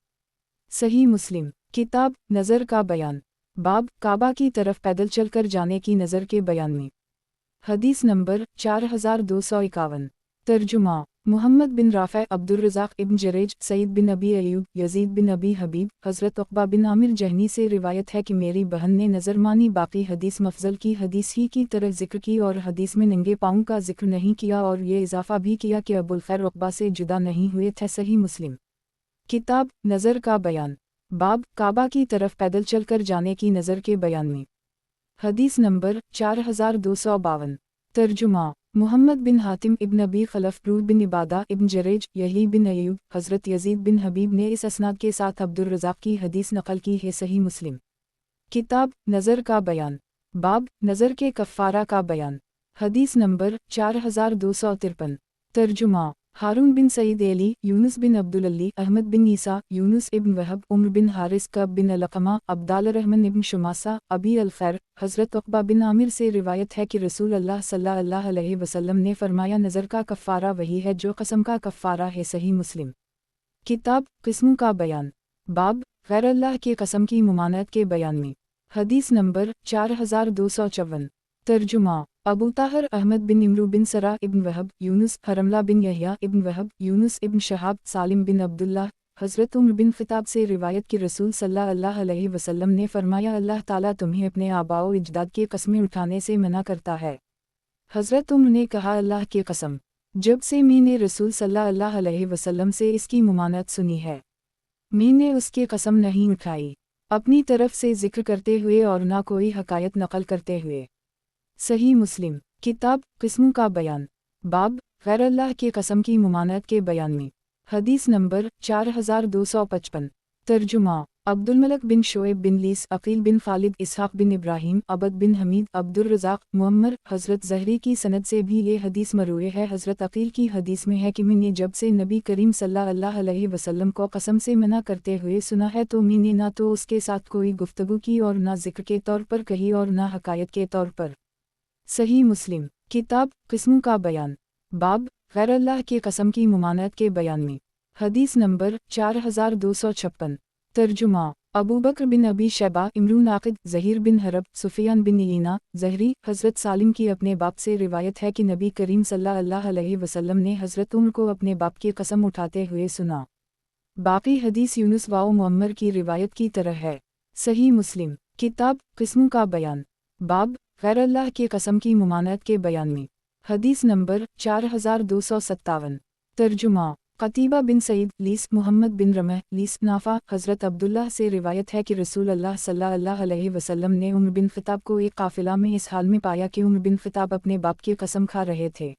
सही मुस्लिम किताब नज़र का बयान, बाब काबा की तरफ पैदल चलकर जाने की नज़र के बयान में। हदीस नंबर 4251। तर्जुमा मुहम्मद बिन राफ़े, अब्दुल रज़ाक़ इब्न जरेज, सईद बिन अबी अय्यूब, यज़ीद बिन अबी हबीब। हज़रत उक़बा बिन आमिर जहनी से रिवायत है कि मेरी बहन ने नज़र मानी। बाकी हदीस मफ़ज़ल की हदीस ही की तरह ज़िक्र की और हदीस में नंगे पाँव का ज़िक्र नहीं किया, और ये इजाफ़ा भी किया कि अबुल खैर उक़बा से जुदा नहीं हुए थे। सही मुस्लिम किताब नज़र का बयान, बाब काबा की तरफ पैदल चलकर जाने की नज़र के बयान में। हदीस नंबर 4252। तर्जुमा मुहम्मद बिन हातिम इब्न अबी खलफ, रूह बिन इबादा इब्न जरेज, यही बिन अय्यूब, हज़रत यज़ीद बिन हबीब ने इस असनाद के साथ अब्दुल रज़ाक़ की हदीस नक़ल की है। सही मुस्लिम किताब नज़र का बयान, बाब नज़र के कफ़ारा का बयान। हदीस नंबर 4253। तर्जुमा हारून बिन सईद एली, यूनुस बिन अब्दुल अली, अहमद बिन ईसा, यूनुस इब्न वहब, उम्र बिन हारिस, कब बिन अलक़मा, अब्दाल रहमान इब्न शुमासा, अबी अल खैर। हज़रत उक़बा बिन आमिर से रिवायत है कि रसूल अल्लाह सल्लल्लाहु अलैहि वसल्लम ने फरमाया, नज़र का कफ़ारा वही है जो कसम का कफ़ारा है। सही मुस्लिम किताब क़िस्मों का बयान, बाब गैर अल्लाह के कसम की मुमानत के बयान में। हदीस नंबर 4254। तर्जुमा अबू ताहर अहमद बिन इमरू बिन सरा इब्न वहब, यूनुस, हरमला बिन यहया इब्न वहब, यूनुस इब्न शहाब, सालिम बिन अब्दुल्लाह। हज़रत उम्र बिन ख़िताब से रिवायत की रसूल सल्लल्लाहु अलैहि वसल्लम ने फरमाया, अल्लाह ताला तुम्हें अपने आबाओ इजदाद की कस्में उठाने से मना करता है। हज़रत उम्र ने कहा, अल्लाह की कसम, जब से मैंने रसूल सल्लल्लाहु अलैहि वसल्लम से इसकी मुमानत सुनी है, मैंने उसकी कसम नहीं उठाई, अपनी तरफ से ज़िक्र करते हुए और ना कोई हकायत नकल करते हुए। सही मुस्लिम किताब क़िस्मों का बयान, बाब गैर अल्लाह की कसम की मुमानत के बयान में। हदीस नंबर 4255। तर्जुमा अब्दुल मलक बिन शोएब बिन लीस, अक़ील बिन खालिद, इसहाक़ बिन इब्राहीम, अबद बिन हमीद, अब्दुल रज़ाक़, मुअम्मर। हज़रत ज़हरी की सनद से भी ये हदीस मरूए है। हज़रत अक़ील की हदीस में है कि मैंने जब से नबी करीम सल्लल्लाहु अलैहि वसल्लम को कसम से मना करते हुए सुना है, तो मैंने ना तो उसके साथ कोई गुफ्तगू की और ना ज़िक्र के तौर पर कही और ना हकायत के तौर पर। सही मुस्लिम किताब क़िस्मों का बयान, बाब गैर अल्लाह की कसम की मुमानत के बयान में। हदीस नंबर 4256। तर्जुमा अबू बकर बिन अबी शैबा, इमरून आकिद, ज़हीर बिन हरब, सुफियान बिन यीना, ज़हरी। हज़रत सालिम की अपने बाप से रिवायत है कि नबी करीम सल्लल्लाहु अलैहि वसल्लम ने हज़रत उम्र को अपने बाप की कसम उठाते हुए सुना। बाकी हदीस यूनुस व मुअम्मर की रिवायत की तरह है। सही मुस्लिम किताब किस्मों का बयान, बाब गैर अल्लाह की कसम की मुमानत के बयान में। हदीस नंबर 4257। तर्जुमा कतीबा बिन सईद लीस मोहम्मद बिन रमह लीस नाफा। हज़रत अब्दुल्लाह से रिवायत है कि रसूल अल्लाह सल्लल्लाहु अलैहि वसल्लम ने उम्र बिन ख़िताब को एक काफ़िला में इस हाल में पाया कि उम्र बिन ख़िताब अपने बाप की कसम खा रहे थे।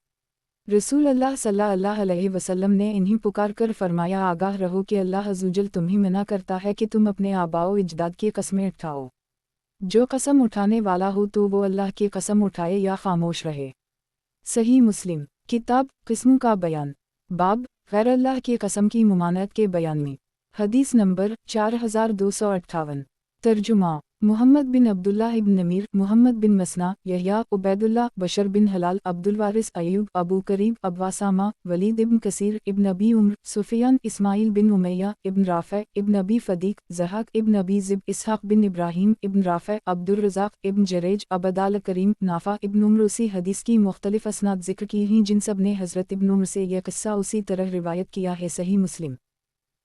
रसूल अल्लाह सल्लल्लाहु अलैहि वसल्लम ने इन्हीं पुकार कर फरमाया, आगाह रहो कि अल्लाह अज़्ज़वजल तुम्हें मना करता है कि तुम अपने आबाओ इजदाद की कस्में उठाओ। जो कसम उठाने वाला हो तो वो अल्लाह की कसम उठाए या खामोश रहे। सही मुस्लिम किताब किस्मों का बयान, बाब गैर अल्लाह की कसम की मुमानत के बयान में। हदीस नंबर 4258। तर्जुमा मोहम्मद बिन अब्दुल्लाह इब्न नमीर, मोहम्मद बिन मसना, यहया, उबैदुल्लाह, बशर बिन हलाल, अब्दुल वारिस, अयूब, अबू करीब, अब्बासामा, वलीद इब्न कसीर, इब्न अबी उम्र, सुफियान, इस्माइल बिन उमैया, इब्न राफ़े, इब्न अबी फ़दीक, ज़हाक इब्न अबी ज़िब, इसहाक बिन इब्राहीम, इब्न राफ़े, अब्दुल रज़ाक, इब्न जरेज, अबदाल करीम, नाफ़ा इब्न उम्र। उसी हदीस की मुख्तलिफ असनाद ज़िक्र की हैं जिन सब ने हज़रत इब्न उम्र से यह किस्सा उसी तरह रिवायत किया है। सही मुस्लिम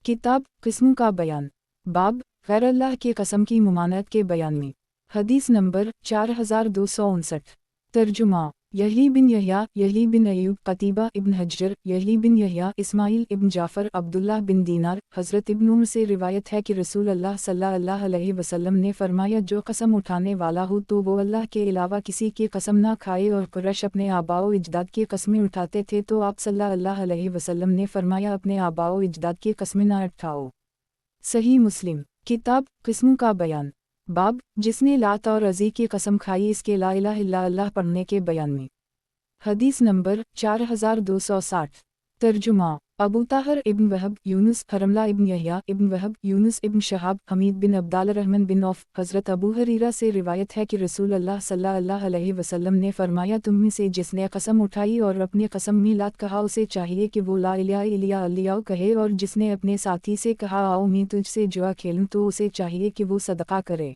किताब किस्मों का बयान, बाब गैर अल्लाह की कसम की मुमानत के बयान में। हदीस नंबर 4259। तर्जुमा यही बिन यहया, यही बिन अयूब, कतीबा इब्न हज्जर, यही बिन यहया, इस्माइल इब्न जाफ़र, अब्दुल्लाह बिन दीनार। हज़रत इब्न उम्र से रिवायत है कि रसूल अल्लाह सल्लल्लाहु अलैहि वसल्लम ने फरमाया, जो कसम उठाने वाला हो तो वो अल्लाह के अलावा किसी की कसम ना खाए। और कुरैश अपने आबाओ इजदाद की कस्में उठाते थे तो आप सल्लल्लाहु अलैहि वसल्लम ने फरमाया, अपने आबाओ इजदाद की कस्में ना उठाओ। सही मुस्लिम किताब किस्मों का बयान, बाब जिसने लात और अज़ी की कसम खाई इसके ला इलाहा इल्लल्लाह पढ़ने के बयान में। हदीस नंबर 4260। तर्जुमा अबू ताहर इब्न वहब, यूनुस, हरमला इब्न यहया इब्न वहब, यूनुस इब्न शहाब, हमीद बिन अब्दाल रहमान बिन औफ। हज़रत अबू हरीरा से रिवायत है कि रसूल अल्लाह सल्लल्लाहु अलैहि वसल्लम ने फरमाया, तुम में से जिसने कसम उठाई और अपनी कसम में लात कहा उसे चाहिए कि वो ला इलाहा इल्लल्लाह कहे, और जिसने अपने साथी से कहा आओ मैं तुझसे जुआ खेलूं तो उसे चाहिए कि वो सदका करे।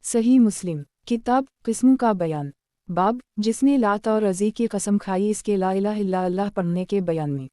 सही मुस्लिम किताब किस्मों का बयान, बाब जिसने लात और अज़ी की कसम खाई इसके ला इलाहा इल्लल्लाह पढ़ने के बयान में।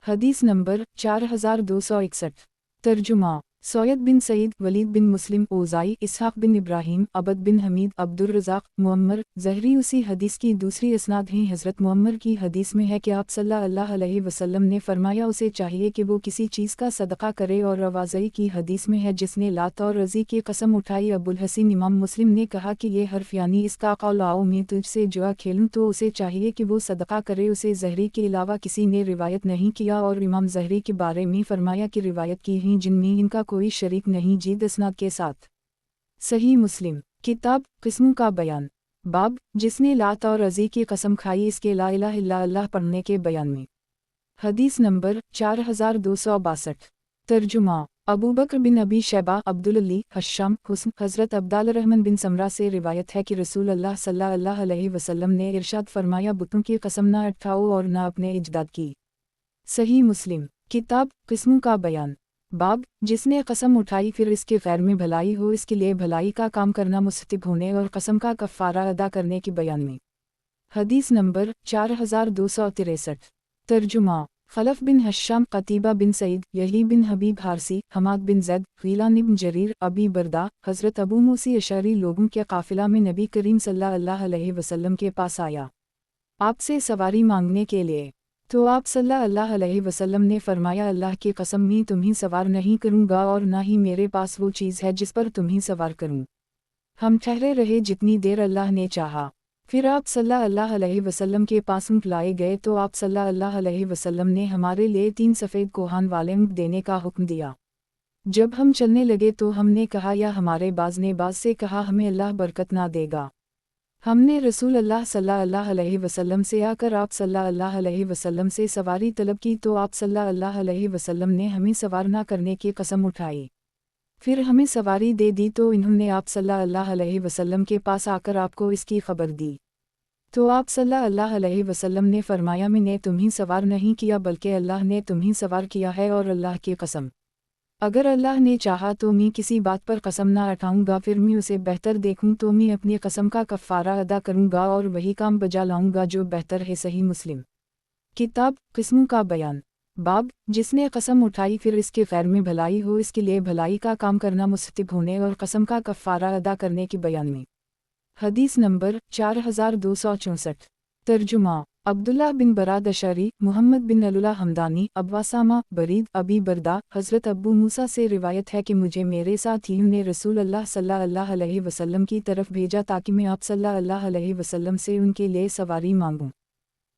हदीस नंबर 4261। तर्जुमा सैयद बिन सईद, वलीद बिन मुस्लिम, ओज़ाई, इसहाक बिन इब्राहीम, अबद बिन हमीद, अब्दुल रज़ाक, मुअम्मर, ज़हरी। उसी हदीस की दूसरी इसनाद हैं। हज़रत मुअम्मर की हदीस में है कि आप सल्लल्लाहु अलैहि वसल्लम ने फरमाया, उसे चाहिए कि वो किसी चीज़ का सदका करे। और रवाज़ई की हदीस में है, जिसने लात और रज़ी की कसम उठाई। अबुल हसीन इमाम मुस्लिम ने कहा कि ये हर्फ यानी इसका कौल आओ मैं तुझसे जुआ खेलूं तो उसे चाहिए कि वो सदका करे, उसे ज़हरी के अलावा किसी ने रिवायत नहीं किया। और इमाम ज़हरी के बारे में फरमाया कि रिवायत की हैं जिनमें इनका कोई शरीक नहीं जीद इसनाद के साथ। सही मुस्लिम किताब किस्मों का बयान, बाब जिसने लात और अज़ी की कसम खाई इसके ला इलाहा इल्लल्लाह पढ़ने के बयान में। हदीस नंबर 4262। तर्जुमा अबू बकर बिन अबी शैबा, अब्दुल अली, हश्शाम, हुस्न। हज़रत अब्दाल रहमान बिन समरा से रिवायत है कि रसूल अल्लाह सल्लल्लाहु अलैहि वसल्लम ने इरशाद फरमाया, बुतों की कसम ना उठाओ और ना अपने इजदाद की। सही मुस्लिम किताब किस्मों का बयान, बाब जिसने कसम उठाई फिर इसके गैर में भलाई हो इसके लिए भलाई का काम करना मुस्तहिब होने और कसम का कफ़ारा अदा करने के बयान में। हदीस नंबर 4263। तर्जुमा खलफ बिन हश्शाम, कतीबा बिन सईद, यही बिन हबीब हारसी, हमाद बिन ज़ैद, ग़ीलान इब्न जरीर, अबी बरदा। हज़रत अबू मूसी अशअरी लोगों के काफ़िला में नबी करीम सल्लल्लाहु अलैहि वसल्लम के पास आया आपसे सवारी मांगने के लिए। तो आप सल्लल्लाहु अलैहि वसल्लम ने फरमाया, अल्लाह की कसम मैं तुम्हें सवार नहीं करूँगा और ना ही मेरे पास वो चीज़ है जिस पर तुम्हें सवार करूँ। हम ठहरे रहे जितनी देर अल्लाह ने चाहा। फिर आप सल्लल्लाहु अलैहि वसल्लम के पास ऊँट लाए गए तो आप सल्लल्लाहु अलैहि वसल्लम ने हमारे लिए 3 सफ़ेद कोहान वाले ऊँट देने का हुक्म दिया। जब हम चलने लगे तो हमने कहा, या हमारे बाज़ ने बाज़ से कहा, हमें अल्लाह बरकत ना देगा। हमने रसूल अल्लाह सल्लल्लाहु अलैहि वसल्लम से आकर आप सल्लल्लाहु अलैहि वसल्लम से सवारी तलब की तो आप सल्लल्लाहु अलैहि वसल्लम ने हमें सवार ना करने की कसम उठाई। फिर हमें सवारी दे दी तो इन्होंने आप सल्लल्लाहु अलैहि वसल्लम के पास आकर आपको इसकी खबर दी। तो आप सल्लल्लाहु अलैहि वसल्लम ने फरमाया, मैंने तुम्हें सवार नहीं किया बल्कि अल्लाह ने तुम्हें सवार किया है और अल्लाह की कसम अगर अल्लाह ने चाहा तो मैं किसी बात पर कसम ना उठाऊंगा, फिर मैं उसे बेहतर देखूं तो मैं अपनी कसम का कफ़ारा अदा करूंगा और वही काम बजा लाऊंगा जो बेहतर है। सही मुस्लिम। किताब किस्मों का बयान। बाब जिसने कसम उठाई फिर इसके खैर में भलाई हो, इसके लिए भलाई का काम करना मुस्तहिब होने और कसम का कफ़ारा अदा करने के बयान में। हदीस नंबर 4264। तर्जुमा। अब्दुल्लाह बिन बराद अशरी, मोहम्मद बिन अल्लाह हमदानी, अब्वासामा, बरीद, अबी बरदा, हज़रत अब्बू मूसा से रिवायत है कि मुझे मेरे साथियों ने रसूल अल्लाह सल्लल्लाहु अलैहि वसल्लम की तरफ भेजा ताकि मैं आप सल्लल्लाहु अलैहि वसल्लम से उनके लिए सवारी मांगूं।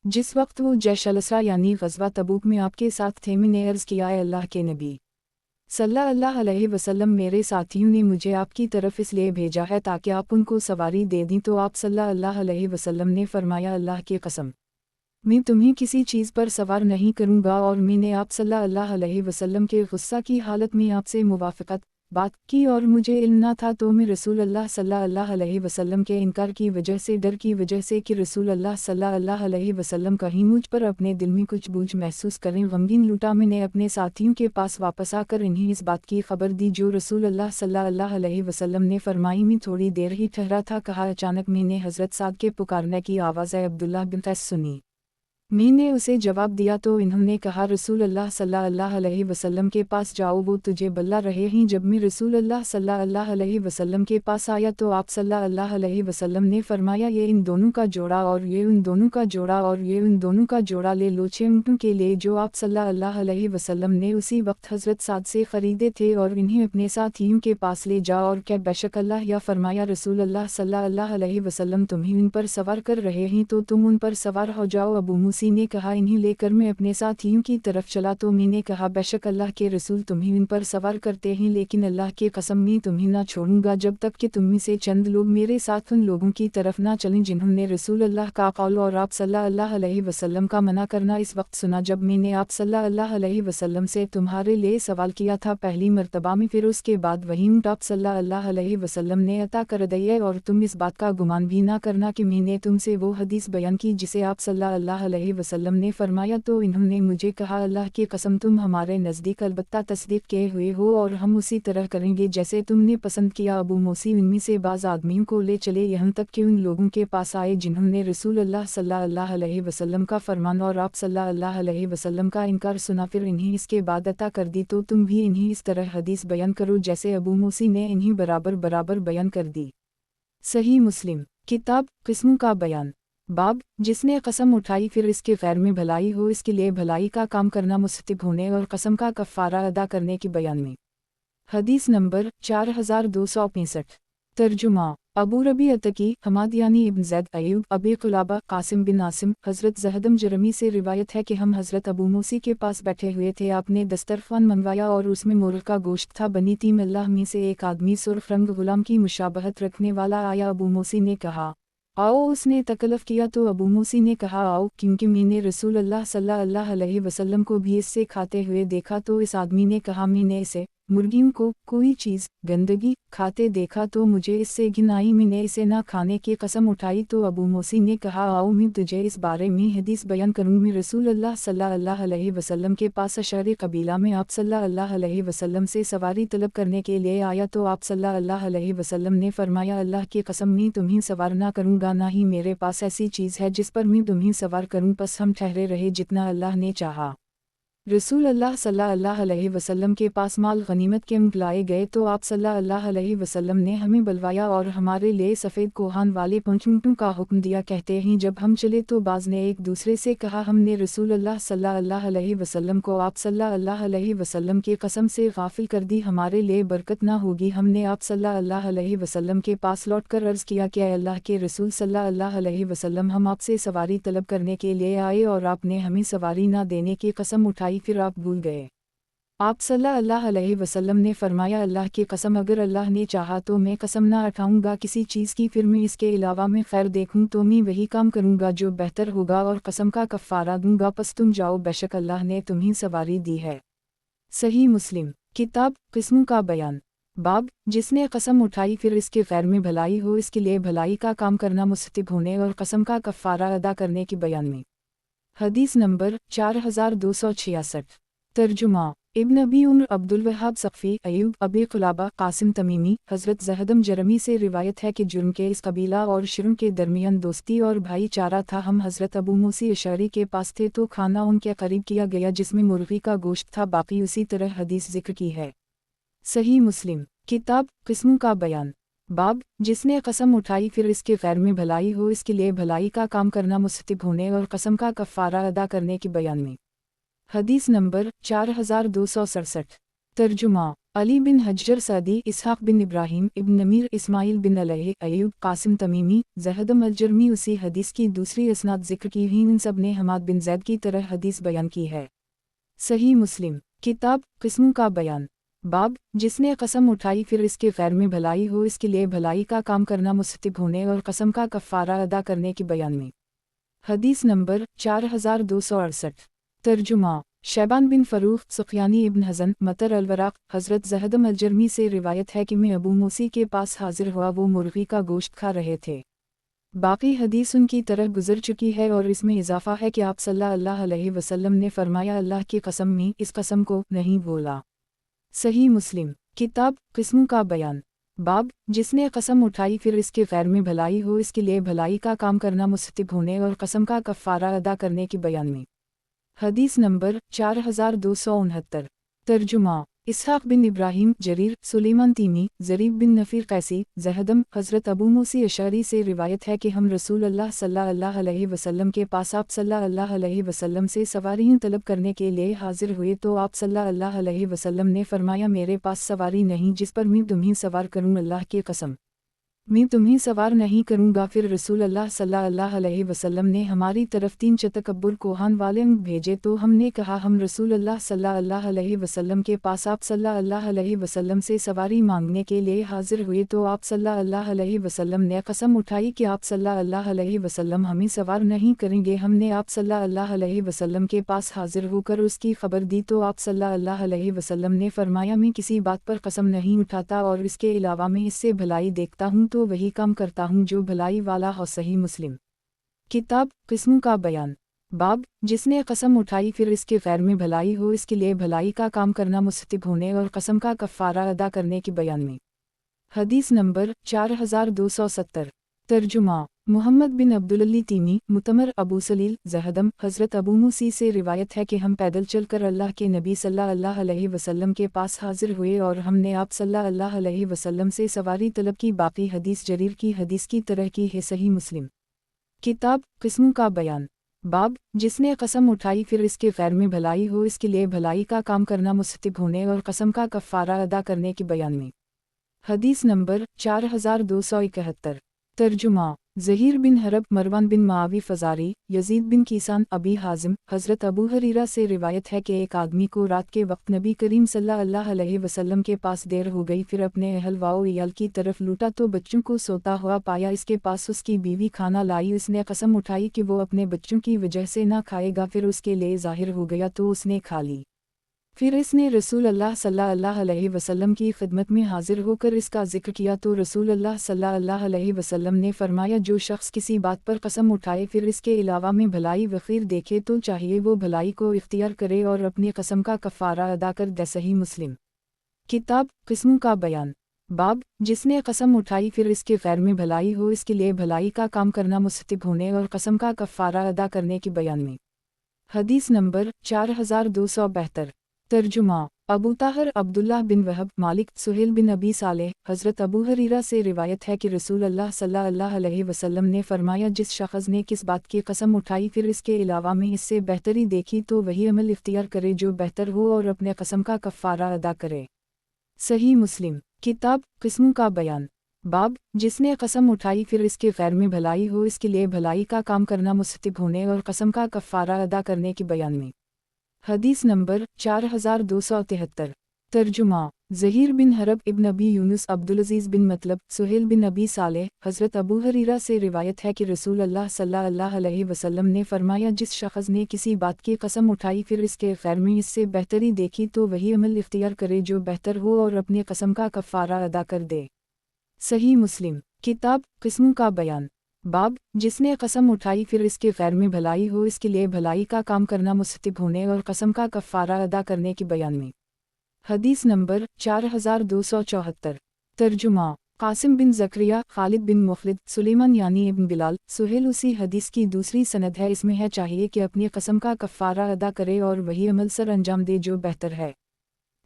जिस वक्त वो जैश अल-उसरा यानी ग़ज़वा तबूक में आपके साथ थे, मैंने अर्ज़ किया, ऐ अल्लाह के नबी सल्लल्लाहु अलैहि वसल्लम, मेरे साथियों ने मुझे आपकी तरफ इसलिए भेजा है ताकि आप उनको सवारी दे दी। तो आप सल्लल्लाहु अलैहि वसल्लम ने फरमाया, अल्लाह की कसम, मैं तुम्हें किसी चीज़ पर सवार नहीं करूँगा। और मैंने आप सल्लल्लाहु अलैहि वसल्लम के गुस्सा की हालत में आपसे मुवाफ़क़त बात की और मुझे इल्म न था, तो मैं रसूल अल्लाह सल्लल्लाहु अलैहि वसल्लम के इनकार की वजह से, डर की वजह से कि रसूल अल्लाह सल्लल्लाहु अलैहि वसल्लम कहीं मुझ पर अपने दिल में कुछ बोझ महसूस करें, गमगीन लूटा। मैंने अपने साथियों के पास वापस आकर इन्हें इस बात की खबर दी जो रसूल अल्लाह सल्लल्लाहु अलैहि वसल्लम ने फरमाई। मैं थोड़ी देर ही ठहरा था, कहा अचानक मैंने हज़रत साद के पुकारने की आवाज़ अब्दुल्लाह बिन कैस सुनी। मैंने उसे जवाब दिया तो इन्होंने कहा, रसूल अल्लाह सल्लल्लाहु अलैहि वसल्लम के पास जाओ, वो तुझे बुला रहे हैं। जब मैं रसूल अल्लाह सल्लल्लाहु अलैहि वसल्लम के पास आया तो आप सल्लल्लाहु अलैहि वसल्लम ने फरमाया, ये इन दोनों का जोड़ा और ये उन दोनों का जोड़ा और ये उन दोनों का जोड़ा ले लो 6 ऊँटों के लिए जो आप सल्लल्लाहु अलैहि वसल्लम ने उसी वक्त हज़रत साद से ख़रीदे थे, और इन्हें अपने साथियों के पास ले जाओ और क्या बेशक अल्लाह या फरमाया रसूल अल्लाह सल्लल्लाहु अलैहि वसल्लम तुम्हें उन पर सवार कर रहे हैं तो तुम उन पर सवार हो जाओ। अबू मूसा ने कहा, इन्हें लेकर मैं अपने साथियों की तरफ चला तो मैंने कहा, बेशक अल्लाह के रसूल तुम्हें इन पर सवार करते हैं, लेकिन अल्लाह के कसम मैं तुम्हें ना छोड़ूंगा जब तक कि तुम में से चंद लोग मेरे साथ उन लोगों की तरफ ना चलें जिन्होंने रसूल अल्लाह का कौल और आप सल्लल्लाहु अलैहि वसल्लम का मना करना इस वक्त सुना जब मैंने आप सल्लल्लाहु अलैहि वसल्लम से तुम्हारे लिए सवाल किया था पहली मर्तबा में, फिर उसके बाद वही ऊँट आप सल्लल्लाहु अलैहि वसल्लम ने अता कर दिए। और तुम इस बात का गुमान भी ना करना कि मैंने तुमसे वो हदीस बयान की जिसे आप सल्लल्लाहु अलैहि वसल्लम ने फरमाया। तो इन्होंने मुझे कहा, अल्लाह की कसम, तुम हमारे नज़दीक अलबत्ता तस्दीक किए हुए हो और हम उसी तरह करेंगे जैसे तुमने पसंद किया। अबू मूसा उनमें से बाज़ आदमियों को ले चले यहाँ तक कि उन लोगों के पास आए जिन्होंने रसूल अल्लाह सल्लल्लाहु अलैहि वसल्लम का फरमान और आप सल्लल्लाहु अलैहि वसल्लम का इनकार सुना, फिर इन्हें इसके बाद अता कर दी। तो तुम भी इन्हें इस तरह हदीस बयान करो जैसे अबू मूसा ने इन्हें बराबर बराबर बयान कर दी। सही मुस्लिम। किताब किस्मों का बयान। बाब जिसने कसम उठाई फिर इसके खैर में भलाई हो, इसके लिए भलाई का काम करना मुस्तहिब होने और कसम का कफ़ारा अदा करने के बयान में। हदीस नंबर 4265। तर्जुमा। अबू रबी अतकी, हमाद यानी इब्न ज़ैद, अयूब, अबी क़ुलाबा, कासिम बिन आसिम, हज़रत ज़हदम जरमी से रिवायत है कि हम हज़रत अबू मूसा के पास बैठे हुए थे, आपने दस्तरख़्वान मंगवाया और उसमें मुर्ग़ का गोश्त था। बनी तीम अल्लाह में से एक आदमी सुर्ख़ रंग ग़ुलाम की मुशाबहत रखने वाला आया। अबू मूसा ने कहा, आओ। उसने तकल्लुफ़ किया तो अबू मूसा ने कहा, आओ, क्योंकि मैंने रसूल अल्लाह सल्लल्लाहु अलैहि वसल्लम को भी इससे खाते हुए देखा। तो इस आदमी ने कहा, मैंने इसे मुर्गियों को कोई चीज़ गंदगी खाते देखा तो मुझे इससे घिन आई, मैंने इसे ना खाने की कसम उठाई। तो अबू मूसा ने कहा, आओ, मैं तुझे इस बारे में हदीस बयान करूँ। मैं रसूल अल्लाह सल्लल्लाहु अलैहि वसल्लम के पास अशरी कबीला में आप सल्लल्लाहु अलैहि वसल्लम से सवारी तलब करने के लिए आया तो आप सल्लल्लाहु अलैहि वसल्लम ने फरमाया, अल्लाह की कसम, मैं तुम्हें सवार ना करूँगा, ना ही मेरे पास ऐसी चीज़ है जिस पर मैं तुम्हें सवार करूँ। बस हम ठहरे रहे जितना अल्लाह ने चाहा। रसूल अल्लाह सल्लल्लाहु अलैहि वसल्लम के पास माल गनीमत के ऊँट लाए गए तो आप सल्लल्लाहु अलैहि वसल्लम ने हमें बुलवाया और हमारे लिए सफ़ेद कोहान वाले 5 ऊँटों का हुक्म दिया। कहते हैं, जब हम चले तो बाज़ ने एक दूसरे से कहा, हमने रसूल अल्लाह सल्लल्लाहु अलैहि वसल्लम को आप सल्लल्लाहु अलैहि वसल्लम की कसम से गाफिल कर दी, हमारे लिए बरकत ना होगी। हमने आप सल्लल्लाहु अलैहि वसल्लम के पास लौट कर अर्ज़ किया कि अल्लाह के रसूल सल्लल्लाहु अलैहि वसल्लम, हम आपसे सवारी तलब करने के लिए आए और आपने हमें सवारी ना देने की कसम उठाई, फिर आप भूल गए। आप सल्लल्लाहु अलैहि वसल्लम ने फरमाया, अल्लाह की कसम, अगर अल्लाह ने चाहा तो मैं कसम ना उठाऊंगा किसी चीज़ की, फिर मैं इसके अलावा मैं खैर देखूं तो मैं वही काम करूंगा जो बेहतर होगा और कसम का कफ़ारा दूंगा। बस तुम जाओ, बेशक अल्लाह ने तुम्हें सवारी दी है। सही मुस्लिम। किताब किस्मों का बयान। बाब जिसने कसम उठाई फिर इसके खैर में भलाई हो, इसके लिए भलाई का काम करना मुस्तहिब होने और कसम का कफ़ारा अदा करने के बयान में। हदीस नंबर 4266। तर्जुमा। ابن ابی عمر عبدالوہاب ثقفی ایوب ابی قلابہ قاسم تمیمی حضرت زہدم جرمی سے روایت ہے کہ جرم کے اس قبیلہ اور شرم کے درمیان دوستی اور بھائی چارہ تھا۔ ہم حضرت ابو موسی اشعری کے پاس تھے تو کھانا ان کے قریب کیا گیا جس میں مرغی کا گوشت تھا، باقی اسی طرح حدیث ذکر کی ہے۔ صحیح مسلم کتاب قسموں کا بیان باب جس نے قسم اٹھائی پھر اس کے غیر میں بھلائی ہو اس کے لیے بھلائی کا کام کرنا مستحب ہونے اور قسم کا کفارہ ادا کرنے کے بیان میں۔ حدیث نمبر 4267 ترجمہ علی بن حجر سعدی اسحاق بن ابراہیم ابن نمیر اسماعیل بن علیہ ایوب قاسم تمیمی زہدم الجرمی اسی حدیث کی دوسری اسناد ذکر کی ہوئی، ان سب نے حماد بن زید کی طرح حدیث بیان کی ہے۔ صحیح مسلم کتاب قسموں کا بیان باب جس نے قسم اٹھائی پھر اس کے غیر میں بھلائی ہو اس کے لیے بھلائی کا کام کرنا مستحب ہونے اور قسم کا کفارہ ادا کرنے کے بیان میں۔ حدیث نمبر 4268 ترجمہ شیبان بن فروخ سفیانی ابن حزن مطر الوراق حضرت زہدم الجرمی سے روایت ہے کہ میں ابو موسی کے پاس حاضر ہوا، وہ مرغی کا گوشت کھا رہے تھے۔ باقی حدیث ان کی طرح گزر چکی ہے اور اس میں اضافہ ہے کہ آپ صلی اللہ علیہ وسلم نے فرمایا اللہ کی قسم میں اس قسم کو نہیں بولا۔ صحیح مسلم کتاب قسموں کا بیان باب جس نے قسم اٹھائی پھر اس کے غیر میں بھلائی ہو اس کے لیے بھلائی کا کام کرنا مستحب ہونے اور قسم کا کفارہ ادا کرنے کے بیان میں۔ حدیث نمبر 4269 ترجمہ اسحاق بن ابراہیم جریر سلیمان تیمی ضریب بن نفیر قیسی زہدم حضرت ابو موسی اشعری سے روایت ہے کہ ہم رسول اللہ صلی اللہ علیہ وسلم کے پاس آپ صلی اللہ علیہ وسلم سے سواریاں طلب کرنے کے لیے حاضر ہوئے تو آپ صلی اللہ علیہ وسلم نے فرمایا میرے پاس سواری نہیں جس پر میں تمہیں سوار کروں، اللہ کی قسم میں تمہیں سوار نہیں کروں گا۔ پھر رسول اللہ صلی اللہ علیہ وسلم نے ہماری طرف 3 چتکبر کوہان والے اونٹ بھیجے تو ہم نے کہا ہم رسول اللہ صلی اللہ علیہ وسلم کے پاس آپ صلی اللہ علیہ وسلم سے سواری مانگنے کے لیے حاضر ہوئے تو آپ صلی اللہ علیہ وسلم نے قسم اٹھائی کہ آپ صلی اللہ علیہ وسلم ہمیں سوار نہیں کریں گے۔ ہم نے آپ صلی اللہ علیہ وسلم کے پاس حاضر ہو کر اس کی خبر دی تو آپ صلی اللہ علیہ وسلم نے فرمایا میں کسی بات پر قسم نہیں اٹھاتا اور اس کے علاوہ میں اس سے بھلائی دیکھتا ہوں تو وہی کام کرتا ہوں جو بھلائی والا ہو۔ صحیح مسلم کتاب قسموں کا بیان باب جس نے قسم اٹھائی پھر اس کے غیر میں بھلائی ہو اس کے لیے بھلائی کا کام کرنا مستحب ہونے اور قسم کا کفارہ ادا کرنے کے بیان میں۔ حدیث نمبر 4270 ترجمہ محمد بن عبداللی تیمی متمر ابو سلیل زہدم حضرت ابو موسی سے روایت ہے کہ ہم پیدل چل کر اللہ کے نبی صلی اللہ علیہ وسلم کے پاس حاضر ہوئے اور ہم نے آپ صلی اللہ علیہ وسلم سے سواری طلب کی۔ باقی حدیث جریر کی حدیث کی طرح کی ہے۔ صحیح مسلم کتاب قسموں کا بیان باب جس نے قسم اٹھائی پھر اس کے غیر میں بھلائی ہو اس کے لیے بھلائی کا کام کرنا مستحب ہونے اور قسم کا کفارہ ادا کرنے کے بیان میں۔ حدیث نمبر 4271 ترجمہ زہیر بن حرب مروان بن معاوی فزاری یزید بن کیسان ابی حازم حضرت ابو ہریرہ سے روایت ہے کہ ایک آدمی کو رات کے وقت نبی کریم صلی اللہ علیہ وسلم کے پاس دیر ہو گئی، پھر اپنے اہل و عیال کی طرف لوٹا تو بچوں کو سوتا ہوا پایا، اس کے پاس اس کی بیوی کھانا لائی، اس نے قسم اٹھائی کہ وہ اپنے بچوں کی وجہ سے نہ کھائے گا، پھر اس کے لیے ظاہر ہو گیا تو اس نے کھا لی۔ پھر اس نے رسول اللہ صلی اللہ علیہ وسلم کی خدمت میں حاضر ہو کر اس کا ذکر کیا تو رسول اللہ صلی اللہ علیہ وسلم نے فرمایا جو شخص کسی بات پر قسم اٹھائے پھر اس کے علاوہ میں بھلائی وخیر دیکھے تو چاہیے وہ بھلائی کو اختیار کرے اور اپنی قسم کا کفارہ ادا کر دے۔ صحیح مسلم کتاب قسموں کا بیان باب جس نے قسم اٹھائی پھر اس کے غیر میں بھلائی ہو اس کے لیے بھلائی کا کام کرنا مستحب ہونے اور قسم کا کفارہ ادا کرنے کے بیان میں۔ حدیث نمبر 4272 ترجمہ ابو طاہر عبداللہ بن وہب مالک سہیل بن ابی صالح حضرت ابو ہریرہ سے روایت ہے کہ رسول اللہ صلی اللہ علیہ وسلم نے فرمایا جس شخص نے کس بات کی قسم اٹھائی پھر اس کے علاوہ میں اس سے بہتری دیکھی تو وہی عمل اختیار کرے جو بہتر ہو اور اپنے قسم کا کفارہ ادا کرے۔ صحیح مسلم کتاب قسموں کا بیان باب جس نے قسم اٹھائی پھر اس کے غیر میں بھلائی ہو اس کے لیے بھلائی کا کام کرنا مستحب ہونے اور قسم کا کفارہ ادا کرنے کے بیان میں۔ حدیث نمبر 4273 ترجمہ زہیر بن حرب ابن ابی یونس عبدالعزیز بن مطلب سہیل بن ابی صالح حضرت ابو ہریرہ سے روایت ہے کہ رسول اللہ صلی اللہ علیہ وسلم نے فرمایا جس شخص نے کسی بات کی قسم اٹھائی پھر اس کے غیر میں اس سے بہتری دیکھی تو وہی عمل اختیار کرے جو بہتر ہو اور اپنی قسم کا کفارہ ادا کر دے۔ صحیح مسلم کتاب قسموں کا بیان باب جس نے قسم اٹھائی پھر اس کے غیر میں بھلائی ہو اس کے لیے بھلائی کا کام کرنا مستحب ہونے اور قسم کا کفارہ ادا کرنے کے بیان میں۔ حدیث نمبر 4274۔ ترجمہ قاسم بن زکریا، خالد بن مخلد، سلیمان یعنی ابن بلال، سہیل۔ اسی حدیث کی دوسری سند ہے، اس میں ہے چاہیے کہ اپنی قسم کا کفارہ ادا کرے اور وہی عمل سر انجام دے جو بہتر ہے۔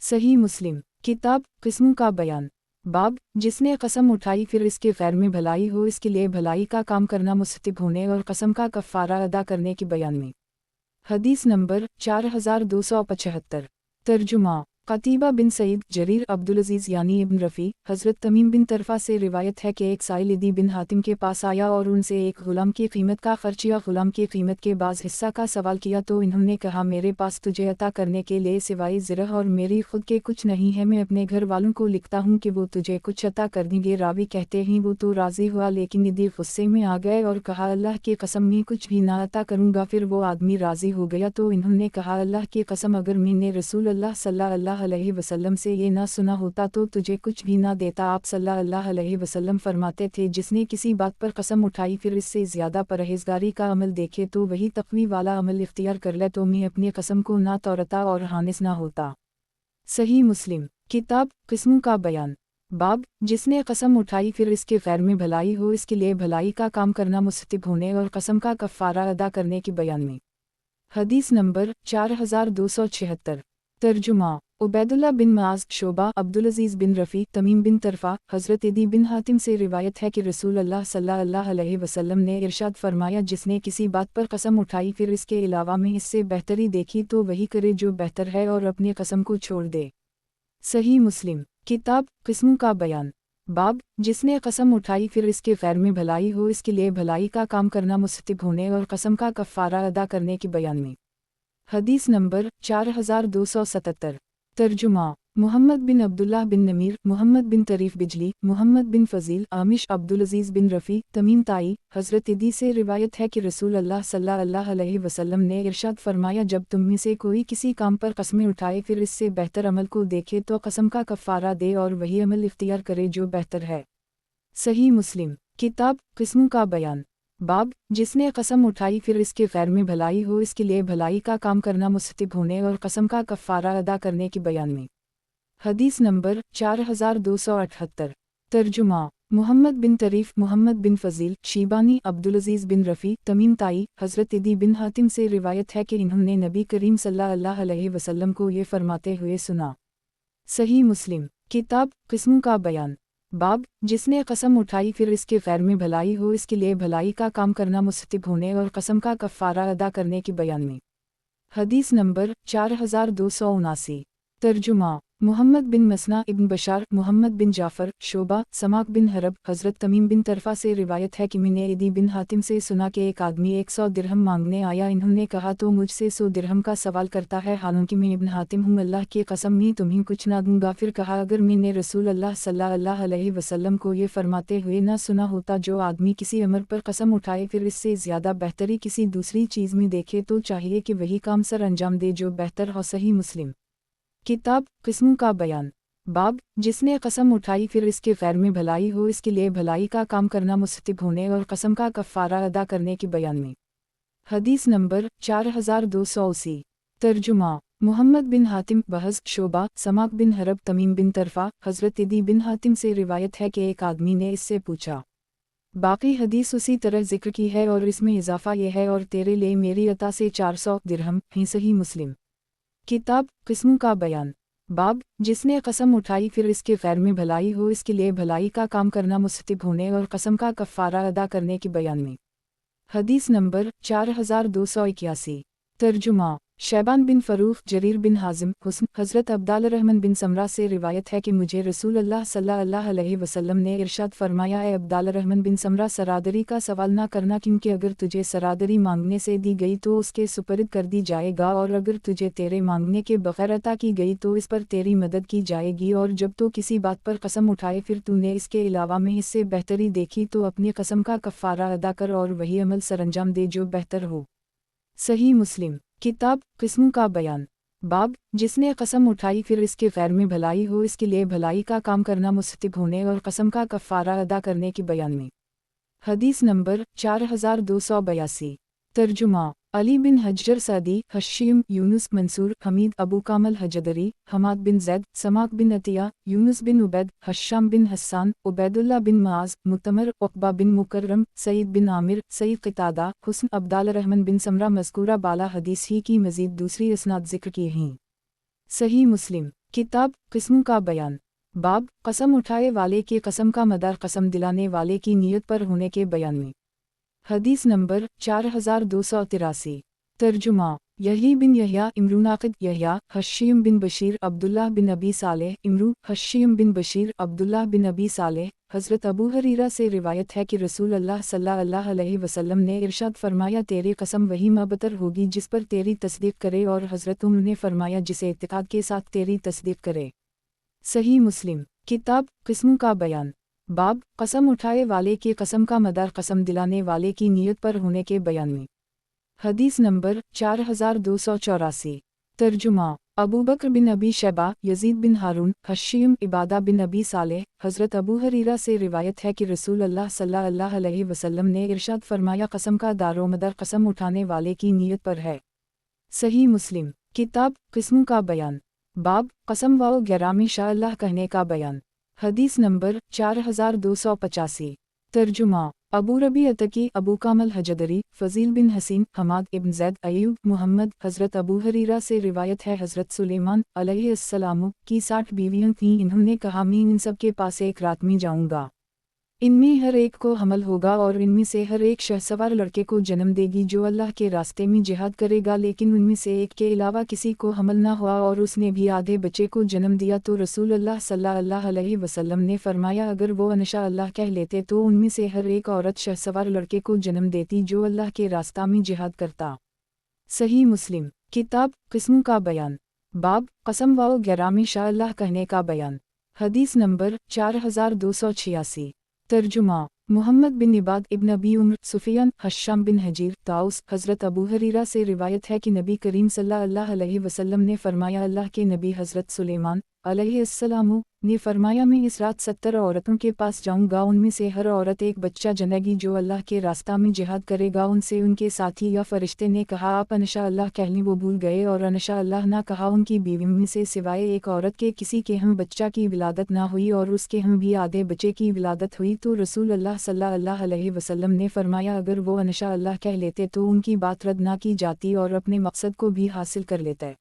صحیح مسلم۔ کتاب قسموں کا بیان۔ باب جس نے قسم اٹھائی پھر اس کے غیر میں بھلائی ہو، اس کے لیے بھلائی کا کام کرنا مستحب ہونے اور قسم کا کفارہ ادا کرنے کے بیان میں۔ حدیث نمبر 4275۔ ترجمہ قتیبہ بن سعید، جریر، عبدالعزیز یعنی ابن رفیع، حضرت تمیم بن طرفہ سے روایت ہے کہ ایک سائل عدی بن حاتم کے پاس آیا اور ان سے ایک غلام کی قیمت کا خرچ یا غلام کی قیمت کے بعض حصہ کا سوال کیا، تو انہوں نے کہا میرے پاس تجھے عطا کرنے کے لیے سوائے زرہ اور میری خود کے کچھ نہیں ہے، میں اپنے گھر والوں کو لکھتا ہوں کہ وہ تجھے کچھ عطا کر دیں گے۔ راوی کہتے ہیں وہ تو راضی ہوا، لیکن عدی غصے میں آ گئے اور کہا اللہ کی قسم میں کچھ بھی نہ عطا کروں گا۔ پھر وہ آدمی راضی ہو گیا تو انہوں نے کہا اللہ کی قسم اگر میں نے رسول اللہ صلی اللہ علیہ وسلم سے یہ نہ سنا ہوتا تو تجھے کچھ بھی نہ دیتا۔ آپ صلی اللہ علیہ وسلم فرماتے تھے جس نے کسی بات پر قسم اٹھائی پھر اس سے زیادہ پرہیزگاری کا عمل دیکھے تو وہی تقوی والا عمل اختیار کر لے، تو میں اپنی قسم کو نہ توڑتا اور حانث نہ ہوتا۔ صحیح مسلم۔ کتاب قسموں کا بیان۔ باب جس نے قسم اٹھائی پھر اس کے غیر میں بھلائی ہو، اس کے لیے بھلائی کا کام کرنا مستحب ہونے اور قسم کا کفارہ ادا کرنے کے بیان میں۔ حدیث نمبر 4276۔ ترجمہ عبید اللہ بن معاذ، شعبہ، عبدالعزیز بن رفیع، تمیم بن طرفہ، حضرت عدی بن حاتم سے روایت ہے کہ رسول اللہ صلی اللہ علیہ وسلم نے ارشاد فرمایا جس نے کسی بات پر قسم اٹھائی پھر اس کے علاوہ میں اس سے بہتری دیکھی تو وہی کرے جو بہتر ہے اور اپنی قسم کو چھوڑ دے۔ صحیح مسلم۔ کتاب قسموں کا بیان۔ باب جس نے قسم اٹھائی پھر اس کے غیر میں بھلائی ہو، اس کے لیے بھلائی کا کام کرنا مستحب ہونے اور قسم کا کفارہ ادا کرنے کے بیان میں۔ حدیث نمبر 4277۔ ترجمہ محمد بن عبداللہ بن نمیر، محمد بن طریف بجلی، محمد بن فضیل، عامش، عبدالعزیز بن رفیع، تمیم تائی، حضرت عدی سے روایت ہے کہ رسول اللہ صلی اللہ علیہ وسلم نے ارشاد فرمایا جب تم میں سے کوئی کسی کام پر قسمیں اٹھائے پھر اس سے بہتر عمل کو دیکھے تو قسم کا کفارہ دے اور وہی عمل اختیار کرے جو بہتر ہے۔ صحیح مسلم۔ کتاب قسموں کا بیان۔ باب جس نے قسم اٹھائی پھر اس کے غیر میں بھلائی ہو، اس کے لیے بھلائی کا کام کرنا مستحب ہونے اور قسم کا کفارہ ادا کرنے کے بیان میں۔ حدیث نمبر 4278۔ ترجمہ محمد بن طریف، محمد بن فضیل، شیبانی، عبدالعزیز بن رفیع، تمیم تائی، حضرت عدی بن حاتم سے روایت ہے کہ انہوں نے نبی کریم صلی اللہ علیہ وسلم کو یہ فرماتے ہوئے سنا۔ صحیح مسلم۔ کتاب قسموں کا بیان۔ باب جس نے قسم اٹھائی پھر اس کے غیر میں بھلائی ہو، اس کے لیے بھلائی کا کام کرنا مستحب ہونے اور قسم کا کفارہ ادا کرنے کے بیان میں۔ حدیث نمبر 4279۔ ترجمہ محمد بن مسنا ابن بشار، محمد بن جعفر، شعبہ، سماک بن حرب، حضرت تمیم بن طرفہ سے روایت ہے کہ میں نے عدی بن حاتم سے سنا کہ ایک آدمی 100 درہم مانگنے آیا، انہوں نے کہا تو مجھ سے 100 درہم کا سوال کرتا ہے حالانکہ میں ابن حاتم ہوں، اللہ کی قسم میں تمہیں کچھ نہ دوں گا۔ پھر کہا اگر میں نے رسول اللہ صلی اللہ علیہ وسلم کو یہ فرماتے ہوئے نہ سنا ہوتا جو آدمی کسی امر پر قسم اٹھائے پھر اس سے زیادہ بہتری کسی دوسری چیز میں دیکھے تو چاہیے کہ وہی کام سر انجام دے جو بہتر ہو۔ صحیح مسلم۔ کتاب قسموں کا بیان۔ باب جس نے قسم اٹھائی پھر اس کے غیر میں بھلائی ہو، اس کے لیے بھلائی کا کام کرنا مستحب ہونے اور قسم کا کفارہ ادا کرنے کے بیان میں۔ حدیث نمبر 4280۔ ترجمہ محمد بن حاتم، بحث، شعبہ، سماک بن حرب، تمیم بن طرفہ، حضرت عدی بن حاتم سے روایت ہے کہ ایک آدمی نے اس سے پوچھا۔ باقی حدیث اسی طرح ذکر کی ہے اور اس میں اضافہ یہ ہے اور تیرے لیے میری عطا سے 400 درہم ہیں۔ صحیح مسلم۔ کتاب قسموں کا بیان۔ باب جس نے قسم اٹھائی پھر اس کے غیر میں بھلائی ہو، اس کے لیے بھلائی کا کام کرنا مستحب ہونے اور قسم کا کفارہ ادا کرنے کے بیان میں۔ حدیث نمبر 4281۔ ترجمہ شیبان بن فروخ، جریر بن حازم، حسن، حضرت عبدالرحمن بن سمرہ سے روایت ہے کہ مجھے رسول اللہ صلی اللہ علیہ وسلم نے ارشاد فرمایا اے عبدالرحمن بن سمرہ سرادری کا سوال نہ کرنا، کیونکہ اگر تجھے سرادری مانگنے سے دی گئی تو اس کے سپرد کر دی جائے گا اور اگر تجھے تیرے مانگنے کے بغیر عطا کی گئی تو اس پر تیری مدد کی جائے گی، اور جب تو کسی بات پر قسم اٹھائے پھر تو نے اس کے علاوہ میں اس سے بہتری دیکھی تو اپنی قسم کا کفارہ ادا کر اور وہی عمل سر انجام دے جو بہتر ہو۔ صحیح مسلم۔ کتاب قسموں کا بیان۔ باب جس نے قسم اٹھائی پھر اس کے غیر میں بھلائی ہو، اس کے لیے بھلائی کا کام کرنا مستحب ہونے اور قسم کا کفارہ ادا کرنے کے بیان میں۔ حدیث نمبر 4282۔ ترجمہ علی بن حجر سعدی، حشیم، یونس منصور، حمید ابو کامل حجدری، حماد بن زید، سماک بن عطیہ، یونس بن عبید، حشام بن حسان، عبید اللہ بن معاذ، متمر، عقبہ بن مکرم، سعید بن عامر، سعید قتادہ، حسن عبدال الرحمن بن سمرہ مذکورہ بالا حدیث ہی کی مزید دوسری اسناد ذکر کی ہیں۔ صحیح مسلم کتاب قسموں کا بیان، باب قسم اٹھائے والے کی قسم کا مدار قسم دلانے والے کی نیت پر ہونے کے بیان میں۔ حدیث نمبر 4283۔ ترجمہ یحییٰ بن یحییٰ امرو ناقد یحییٰ حشیم بن بشیر عبداللہ بن ابی صالح امرو حشیم بن بشیر عبداللہ بن ابی صالح۔ حضرت ابو ہریرہ سے روایت ہے کہ رسول اللہ صلی اللہ علیہ وسلم نے ارشاد فرمایا، تیری قسم وہی مبتر ہوگی جس پر تیری تصدیق کرے، اور حضرت عمر نے فرمایا جسے اعتقاد کے ساتھ تیری تصدیق کرے۔ صحیح مسلم کتاب قسموں کا بیان، باب قسم اٹھائے والے کی قسم کا مدار قسم دلانے والے کی نیت پر ہونے کے بیان میں۔ حدیث نمبر 4284۔ ترجمہ ابو بکر بن ابی شیبہ، یزید بن ہارون، حشیم، عبادہ بن ابی صالح۔ حضرت ابو ہریرہ سے روایت ہے کہ رسول اللہ صلی اللہ علیہ وسلم نے ارشاد فرمایا، قسم کا دار و مدار قسم اٹھانے والے کی نیت پر ہے۔ صحیح مسلم کتاب قسموں کا بیان، باب قسم و گرامی شاء اللہ کہنے کا بیان۔ حدیث نمبر 4285۔ ترجمہ ابو ربیع اتکی، ابو کامل حجدری، فضیل بن حسین، حماد ابن زید، ایوب، محمد۔ حضرت ابو ہریرہ سے روایت ہے، حضرت سلیمان علیہ السلام کی 60 بیویاں تھیں، انہوں نے کہا، میں ان سب کے پاس ایک رات میں جاؤں گا، ان میں ہر ایک کو حمل ہوگا، اور ان میں سے ہر ایک شہسوار لڑکے کو جنم دے گی جو اللہ کے راستے میں جہاد کرے گا، لیکن ان میں سے ایک کے علاوہ کسی کو حمل نہ ہوا اور اس نے بھی آدھے بچے کو جنم دیا، تو رسول اللہ صلی اللہ علیہ وسلم نے فرمایا، اگر وہ انشاء اللہ کہہ لیتے تو ان میں سے ہر ایک عورت شہسوار لڑکے کو جنم دیتی جو اللہ کے راستہ میں جہاد کرتا۔ صحیح مسلم کتاب قسموں کا بیان، باب قسم و گرامی شاء اللہ کہنے کا بیان۔ حدیث نمبر 4286۔ ترجمہ محمد بن عباد ابن ابی عمر، سفیان، حشام بن حجیر، طاؤس۔ حضرت ابو ہریرہ سے روایت ہے کہ نبی کریم صلی اللہ علیہ وسلم نے فرمایا، اللہ کے نبی حضرت سلیمان علیہ السلام نے فرمایا، میں اس رات 70 عورتوں کے پاس جاؤں گا، ان میں سے ہر عورت ایک بچہ جنے گی جو اللہ کے راستہ میں جہاد کرے گا، ان سے ان کے ساتھی یا فرشتے نے کہا، آپ انشاء اللہ کہنے وہ بھول گئے، اور انشاء اللہ نہ کہا، ان کی بیویوں میں سے سوائے ایک عورت کے کسی کے ہم بچہ کی ولادت نہ ہوئی، اور اس کے ہم بھی آدھے بچے کی ولادت ہوئی، تو رسول اللہ صلی اللہ علیہ وسلم نے فرمایا، اگر وہ انشاء اللہ کہہ لیتے تو ان کی بات رد نہ کی جاتی اور اپنے مقصد کو بھی حاصل کر لیتے۔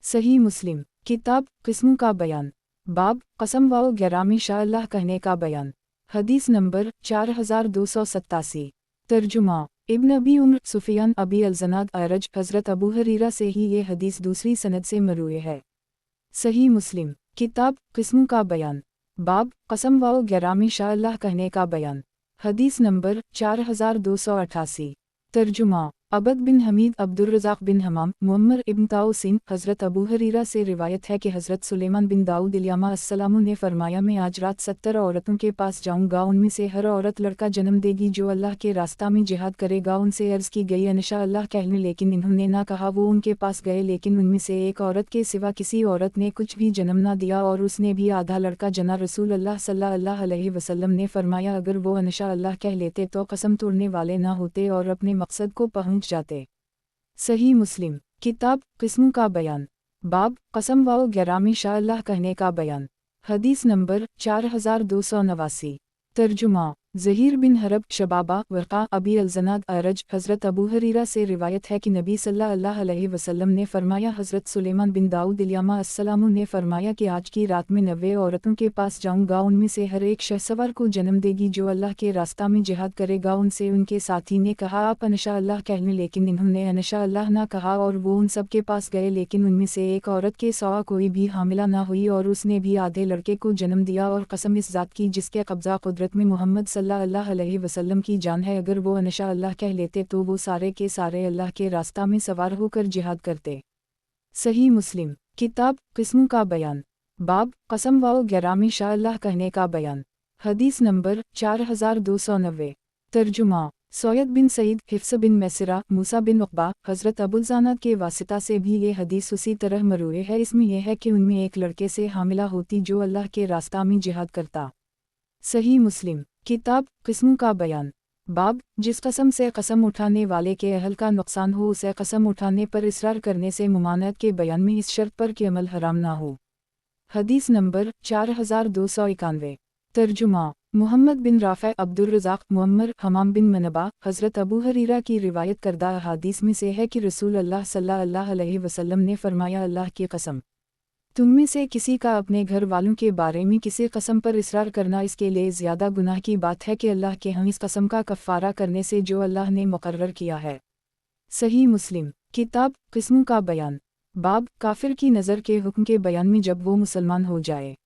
صحیح مسلم کتاب قسموں کا بیان، باب قسم و گرامی شاء اللہ کہنے کا بیان۔ حدیث نمبر 4287۔ ترجمہ ابن ابی عمر، سفیان ابی الزناد اعرج۔ حضرت ابو ہریرہ سے ہی یہ حدیث دوسری سند سے مروی ہے۔ صحیح مسلم کتاب قسموں کا بیان، باب قسم و گرامی شاء اللہ کہنے کا بیان۔ حدیث نمبر 4288۔ ترجمہ عبد بن حمید، عبد الرزاق بن حمام، معمر ابن طاؤسین۔ حضرت ابو ہریرہ سے روایت ہے کہ حضرت سلیمان بن داؤد الیامہ السلام نے فرمایا، میں آج رات 70 عورتوں کے پاس جاؤں گا، ان میں سے ہر عورت لڑکا جنم دے گی جو اللہ کے راستہ میں جہاد کرے گا، ان سے عرض کی گئی انشاء اللہ کہنے، لیکن انہوں نے نہ کہا، وہ ان کے پاس گئے، لیکن ان میں سے ایک عورت کے سوا کسی عورت نے کچھ بھی جنم نہ دیا، اور اس نے بھی آدھا لڑکا جنا۔ رسول اللہ صلی اللہ علیہ وسلم نے فرمایا، اگر وہ انشاء اللہ کہہ لیتے تو قسم توڑنے والے نہ ہوتے اور اپنے مقصد کو پہنچ جاتے۔ صحیح مسلم کتاب قسموں کا بیان، باب قسم و گرامی شاء اللہ کہنے کا بیان۔ حدیث نمبر 4289۔ ترجمہ زہیر بن حرب، شبابہ، ورقہ، ابی الزناد اعرج۔ حضرت ابو ہریرہ سے روایت ہے کہ نبی صلی اللہ علیہ وسلم نے فرمایا، حضرت سلیمان بن داؤد الیامہ السلام نے فرمایا کہ آج کی رات میں 90 عورتوں کے پاس جاؤں گا، ان میں سے ہر ایک شہسوار کو جنم دے گی جو اللہ کے راستہ میں جہاد کرے گا، ان سے ان کے ساتھی نے کہا، آپ انشاء اللہ کہنے، لیکن انہوں نے انشاء اللہ نہ کہا، اور وہ ان سب کے پاس گئے، لیکن ان میں سے ایک عورت کے سوا کوئی بھی حاملہ نہ ہوئی، اور اس نے بھی آدھے لڑکے کو جنم دیا، اور قسم اس ذات کی جس کے قبضہ قدرت میں محمد صلی اللہ علیہ وسلم کی جان ہے، اگر وہ انشاء اللہ کہہ لیتے تو وہ سارے کے سارے اللہ کے راستہ میں سوار ہو کر جہاد کرتے۔ صحیح مسلم کتاب قسموں کا بیان، باب قسم و گرامی شاء اللہ کہنے کا بیان۔ حدیث نمبر 4290۔ ترجمہ سوید بن سعید، حفص بن میسرہ، موسیٰ بن عقبہ۔ حضرت ابوالزناد کے واسطہ سے بھی یہ حدیث اسی طرح مروی ہے، اس میں یہ ہے کہ ان میں ایک لڑکے سے حاملہ ہوتی جو اللہ کے راستہ میں جہاد کرتا۔ صحیح مسلم کتاب قسموں کا بیان، बाब, जिस कसम से कसम उठाने वाले के अहल का नुकसान हो उसे कसम उठाने पर इसरार करने से मुमानत के बयान में इस शर्त पर कि अमल हराम ना हो। हदीस नंबर 4291। तर्जुमा मुहम्मद बिन राफ़े अब्दुल रज़ाक़ मुअम्मर हमाम बिन मनबा हज़रत अबू हरीरा की रिवायत करदा अहादीस में से है कि रसूल अल्लाह सल्लल्लाहु अलैहि वसल्लम ने फरमाया, अल्लाह की कसम, तुम में से किसी का अपने घर वालों के बारे में किसी कसम पर इसरार करना इसके लिए ज़्यादा गुनाह की बात है कि अल्लाह के हम इस कसम का कफ़ारा करने से जो अल्लाह ने मुकर्रर किया है। सही मुस्लिम किताब किस्मों का बयान। बाब, काफिर की नज़र के हुक्म के बयान में जब वो मुसलमान हो जाए।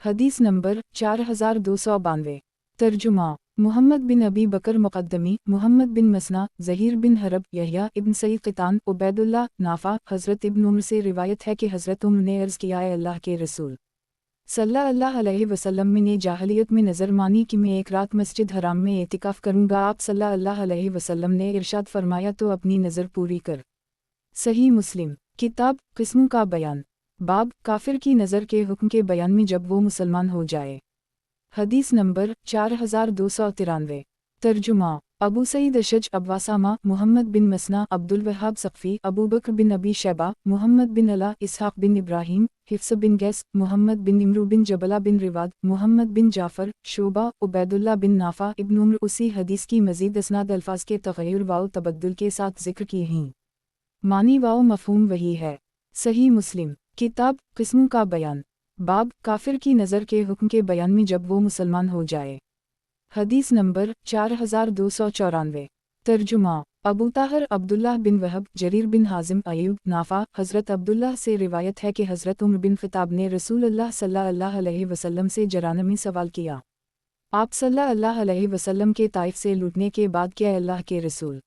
हदीस नंबर 4292। तर्जुमा मुहम्मद बिन अबी बकर मुक़द्दमी, मुहम्मद बिन मसना, ज़हीर बिन हरब, यहया इब्न सईद क़ितान, उबैदुल्लाह, नाफ़ा, हज़रत इब्न उम्र से रिवायत है कि हज़रत उम्र ने अर्ज़ किया, अल्लाह के रसूल सल्लल्लाहु अलैहि वसल्लम ने जाहिलियत में नज़र मानी कि मैं एक रात मस्जिद हराम में एतिकाफ़ करूँगा। आप सल्लल्लाहु अलैहि वसल्लम ने इरशाद फरमाया, तो अपनी नज़र पूरी कर। सही मुस्लिम किताब किस्मों का बयान। बाब, काफिर की नज़र के हुक्म के बयान में जब वो मुसलमान हो जाए। हदीस नंबर 4293। तर्जुमा अबू सईद अशज अब्वासामा, मुहम्मद बिन मसना, अब्दुल वहाब सक़फ़ी, अबू बकर बिन अबी शैबा, मुहम्मद बिन अला, इसहाक़ बिन इब्राहीम, हिफ्स बिन गैस, मुहम्मद बिन इमरू बिन जबला बिन रिवाद, मुहम्मद बिन जाफ़र, शोबा, उबैदुल्लाह बिन नाफ़ा इब्न उम्र उसी हदीस की मज़ीद असनाद अल्फाज के तग़य्युर वाव तबद्दुल के साथ ज़िक्र किए हैं। मानी वाव मफ़हूम वही है। सही मुस्लिम किताब किस्मों का बयान। बाब, काफिर की नज़र के हुक्म के बयान में जब वो मुसलमान हो जाए। हदीस नंबर 4294। तर्जुमा अबू ताहर अब्दुल्लाह बिन वहब, जरीर बिन हाजिम, अयूब, नाफ़ा, हज़रत अब्दुल्लाह से रिवायत है कि हज़रत उमर बिन ख़िताब ने रसूल अल्लाह सल्लल्लाहु अलैहि वसल्लम से जरानमी सवाल किया। आप सल्लल्लाहु अलैहि वसल्लम के ताइफ से लूटने के बाद क्या अल्लाह के रसूल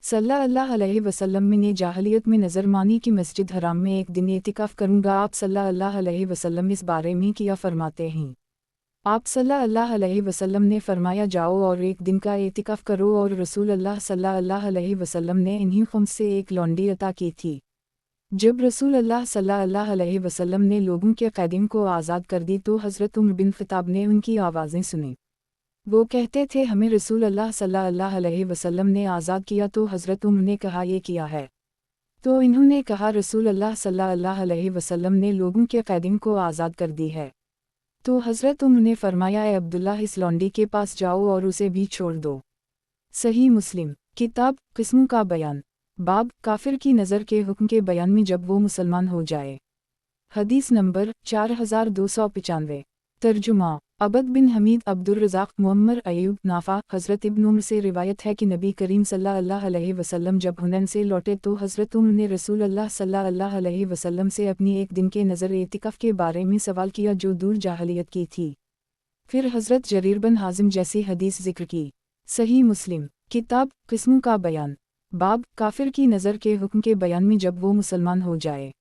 सल्लल्लाहु अलैहि वसल्लम ने जाहिलियत में नज़र मानी कि मस्जिद हराम में एक दिन एतिकाफ़ करूँगा। आप सल्लल्लाहु अलैहि वसल्लम इस बारे में क्या फरमाते हैं? आप सल्लल्लाहु अलैहि वसल्लम ने फरमाया, जाओ और एक दिन का एतिकाफ़ करो। और रसूल अल्लाह सल्लल्लाहु अलैहि वसल्लम ने इन्हीं खुम्स से एक लौंडी अता की थी। जब रसूल अल्लाह सल्लल्लाहु अलैहि वसल्लम ने लोगों के क़ैदियों को आज़ाद कर दी तो हज़रत उमर बिन ख़िताब ने उनकी आवाज़ें सुनी। वो कहते थे, हमें रसूल अल्लाह सल्लल्लाहु अलैहि वसल्लम ने आज़ाद किया। तो हज़रत उमर ने कहा, ये किया है? तो इन्होंने कहा, रसूल अल्लाह सल्लल्लाहु अलैहि वसल्लम ने लोगों के क़ैदियों को आज़ाद कर दी है। तो हज़रत उमर ने फरमाया, ए अब्दुल्लाह, इस लौंडी के पास जाओ और उसे भी छोड़ दो। सही मुस्लिम किताब किस्मों का बयान। बाब, काफिर की नज़र के हुक्म के बयान में जब वो मुसलमान हो जाए। हदीस नंबर 4295। तर्जुमा अबद बिन हमीद अब्दुल रज़ाक़ मुअम्मर अयूब नाफ़ा, हज़रत इब्न उम्र से रिवायत है कि नबी करीम सल्लल्लाहु अलैहि वसल्लम जब हुनैन से लौटे तो हज़रत उमर ने रसूल अल्लाह सल्लल्लाहु अलैहि वसल्लम से अपनी एक दिन के नज़र एतिकाफ़ के बारे में सवाल किया जो दूर जाहिलियत की थी। फिर हज़रत जरीर बिन हाजिम जैसी हदीस ज़िक्र की। सही मुस्लिम किताब किस्मों का बयान। बाब, काफिर की नज़र के हुक्म के बयान में जब वो मुसलमान हो जाए।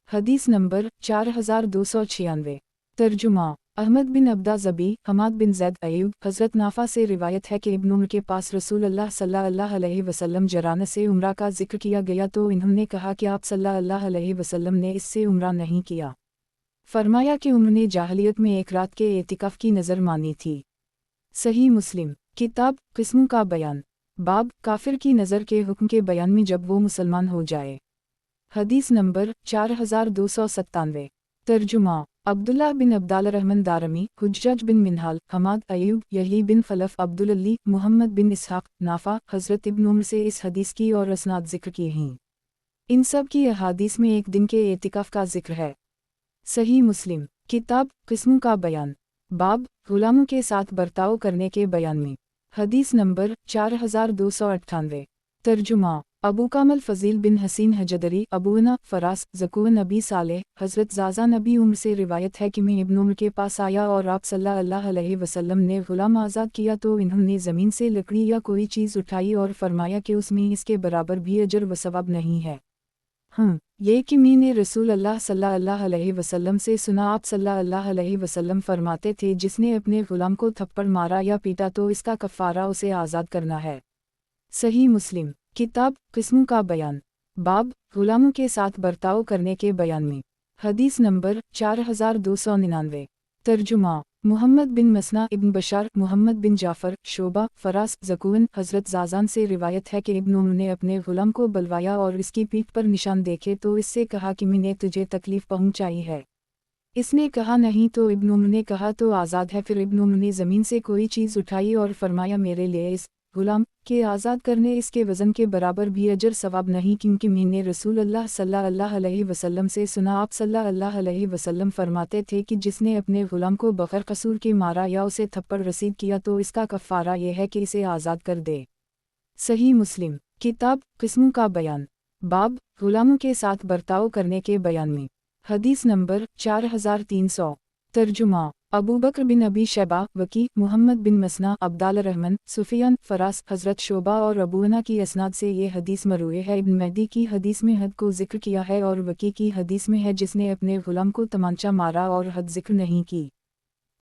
हदीस नंबर 4296। तर्जुमा अहमद बिन अब्दा ज़बी, हमाद बिन ज़ैद अयूब, हज़रत नाफ़ा से रिवायत है कि इब्न उम्र के पास रसूल अल्लाह सल्लल्लाहु अलैहि वसल्लम जराना से उम्रा का जिक्र किया गया तो इन्होंने कहा कि आप सल्लल्लाहु अलैहि वसल्लम ने इससे उम्रा नहीं किया। फरमाया कि उम्र ने जाहिलियत में एक रात के एतिकाफ़ की नज़र मानी थी। सही मुस्लिम किताब किस्मों का बयान। बाब, काफिर की नज़र के हुक्म के बयान में जब वो मुसलमान हो जाए। हदीस नंबर 4297। तर्जुमा अब्दुल्लाह बिन अब्दाल रहमान दारमी, हुज्जाज बिन मिनहाल, हमाद अयूब, यही बिन खलफ, अब्दुल अली, मुहम्मद बिन इसहाक़, नाफ़ा, हज़रत इब्न उम्र से इस हदीस की और असनाद ज़िक्र किए हैं। इन सब की अहादीस में एक दिन के एतिकाफ़ का ज़िक्र है। सही मुस्लिम किताब किस्मों का बयान। बाब, गुलामों के साथ बर्ताव करने के बयान में। हदीस नंबर 4298। तर्जुमा अबू कामल फ़ज़ील बिन हसीन हजदरी, अबूना फ़रास, ज़कुवन नबी सालेह, हज़रत ज़ाज़ा नबी उम्र से रिवायत है कि मैं इब्न उम्र के पास आया और आप सल्लल्लाहु अलैहि वसल्लम ने ग़ुलाम आज़ाद किया तो इन्होंने ज़मीन से लकड़ी या कोई चीज़ उठाई और फरमाया कि उसमें इसके बराबर भी अजर व सवाब नहीं है। ये कि मैंने रसूल अल्लाह सल्लल्लाहु अलैहि वसल्लम से सुना। आप सल्लल्लाहु अलैहि वसल्लम फरमाते थे, जिसने अपने ग़ुलाम को थप्पड़ मारा या पीटा तो इसका कफ़ारा उसे आज़ाद करना है। सही मुस्लिम किताब किस्मों का बयान। बाब, ग़ुलामों के साथ बर्ताव करने के बयान में। हदीस नंबर 4299। तर्जुमा محمد بن مسنا ابن بشار محمد بن جعفر شعبہ فراس ذکوان حضرت زازان سے روایت ہے کہ ابن عمر نے اپنے غلام کو بلوایا اور اس کی پیٹھ پر نشان دیکھے تو اس سے کہا کہ میں نے تجھے تکلیف پہنچائی ہے۔ اس نے کہا نہیں تو ابن عمر نے کہا تو آزاد ہے۔ پھر ابن عمر نے زمین سے کوئی چیز اٹھائی اور فرمایا میرے لیے اس غلام کے آزاد کرنے اس کے وزن کے برابر بھی اجر ثواب نہیں، کیونکہ میں نے رسول اللہ صلی اللہ علیہ وسلم سے سنا، آپ صلی اللہ علیہ وسلم فرماتے تھے کہ جس نے اپنے غلام کو بغیر قصور کے مارا یا اسے تھپڑ رسید کیا تو اس کا کفارہ یہ ہے کہ اسے آزاد کر دے۔ صحیح مسلم کتاب قسموں کا بیان، باب غلاموں کے ساتھ برتاؤ کرنے کے بیان میں۔ حدیث نمبر 4300۔ ترجمہ ابو بکر بن ابی شیبہ وکی محمد بن مسنا عبداللہ رحمن سفیان فراس حضرت شعبہ اور ابونا کی اسناد سے یہ حدیث مروی ہے۔ ابن مہدی کی حدیث میں حد کو ذکر کیا ہے اور وکی کی حدیث میں ہے جس نے اپنے غلام کو تمانچہ مارا اور حد ذکر نہیں کی۔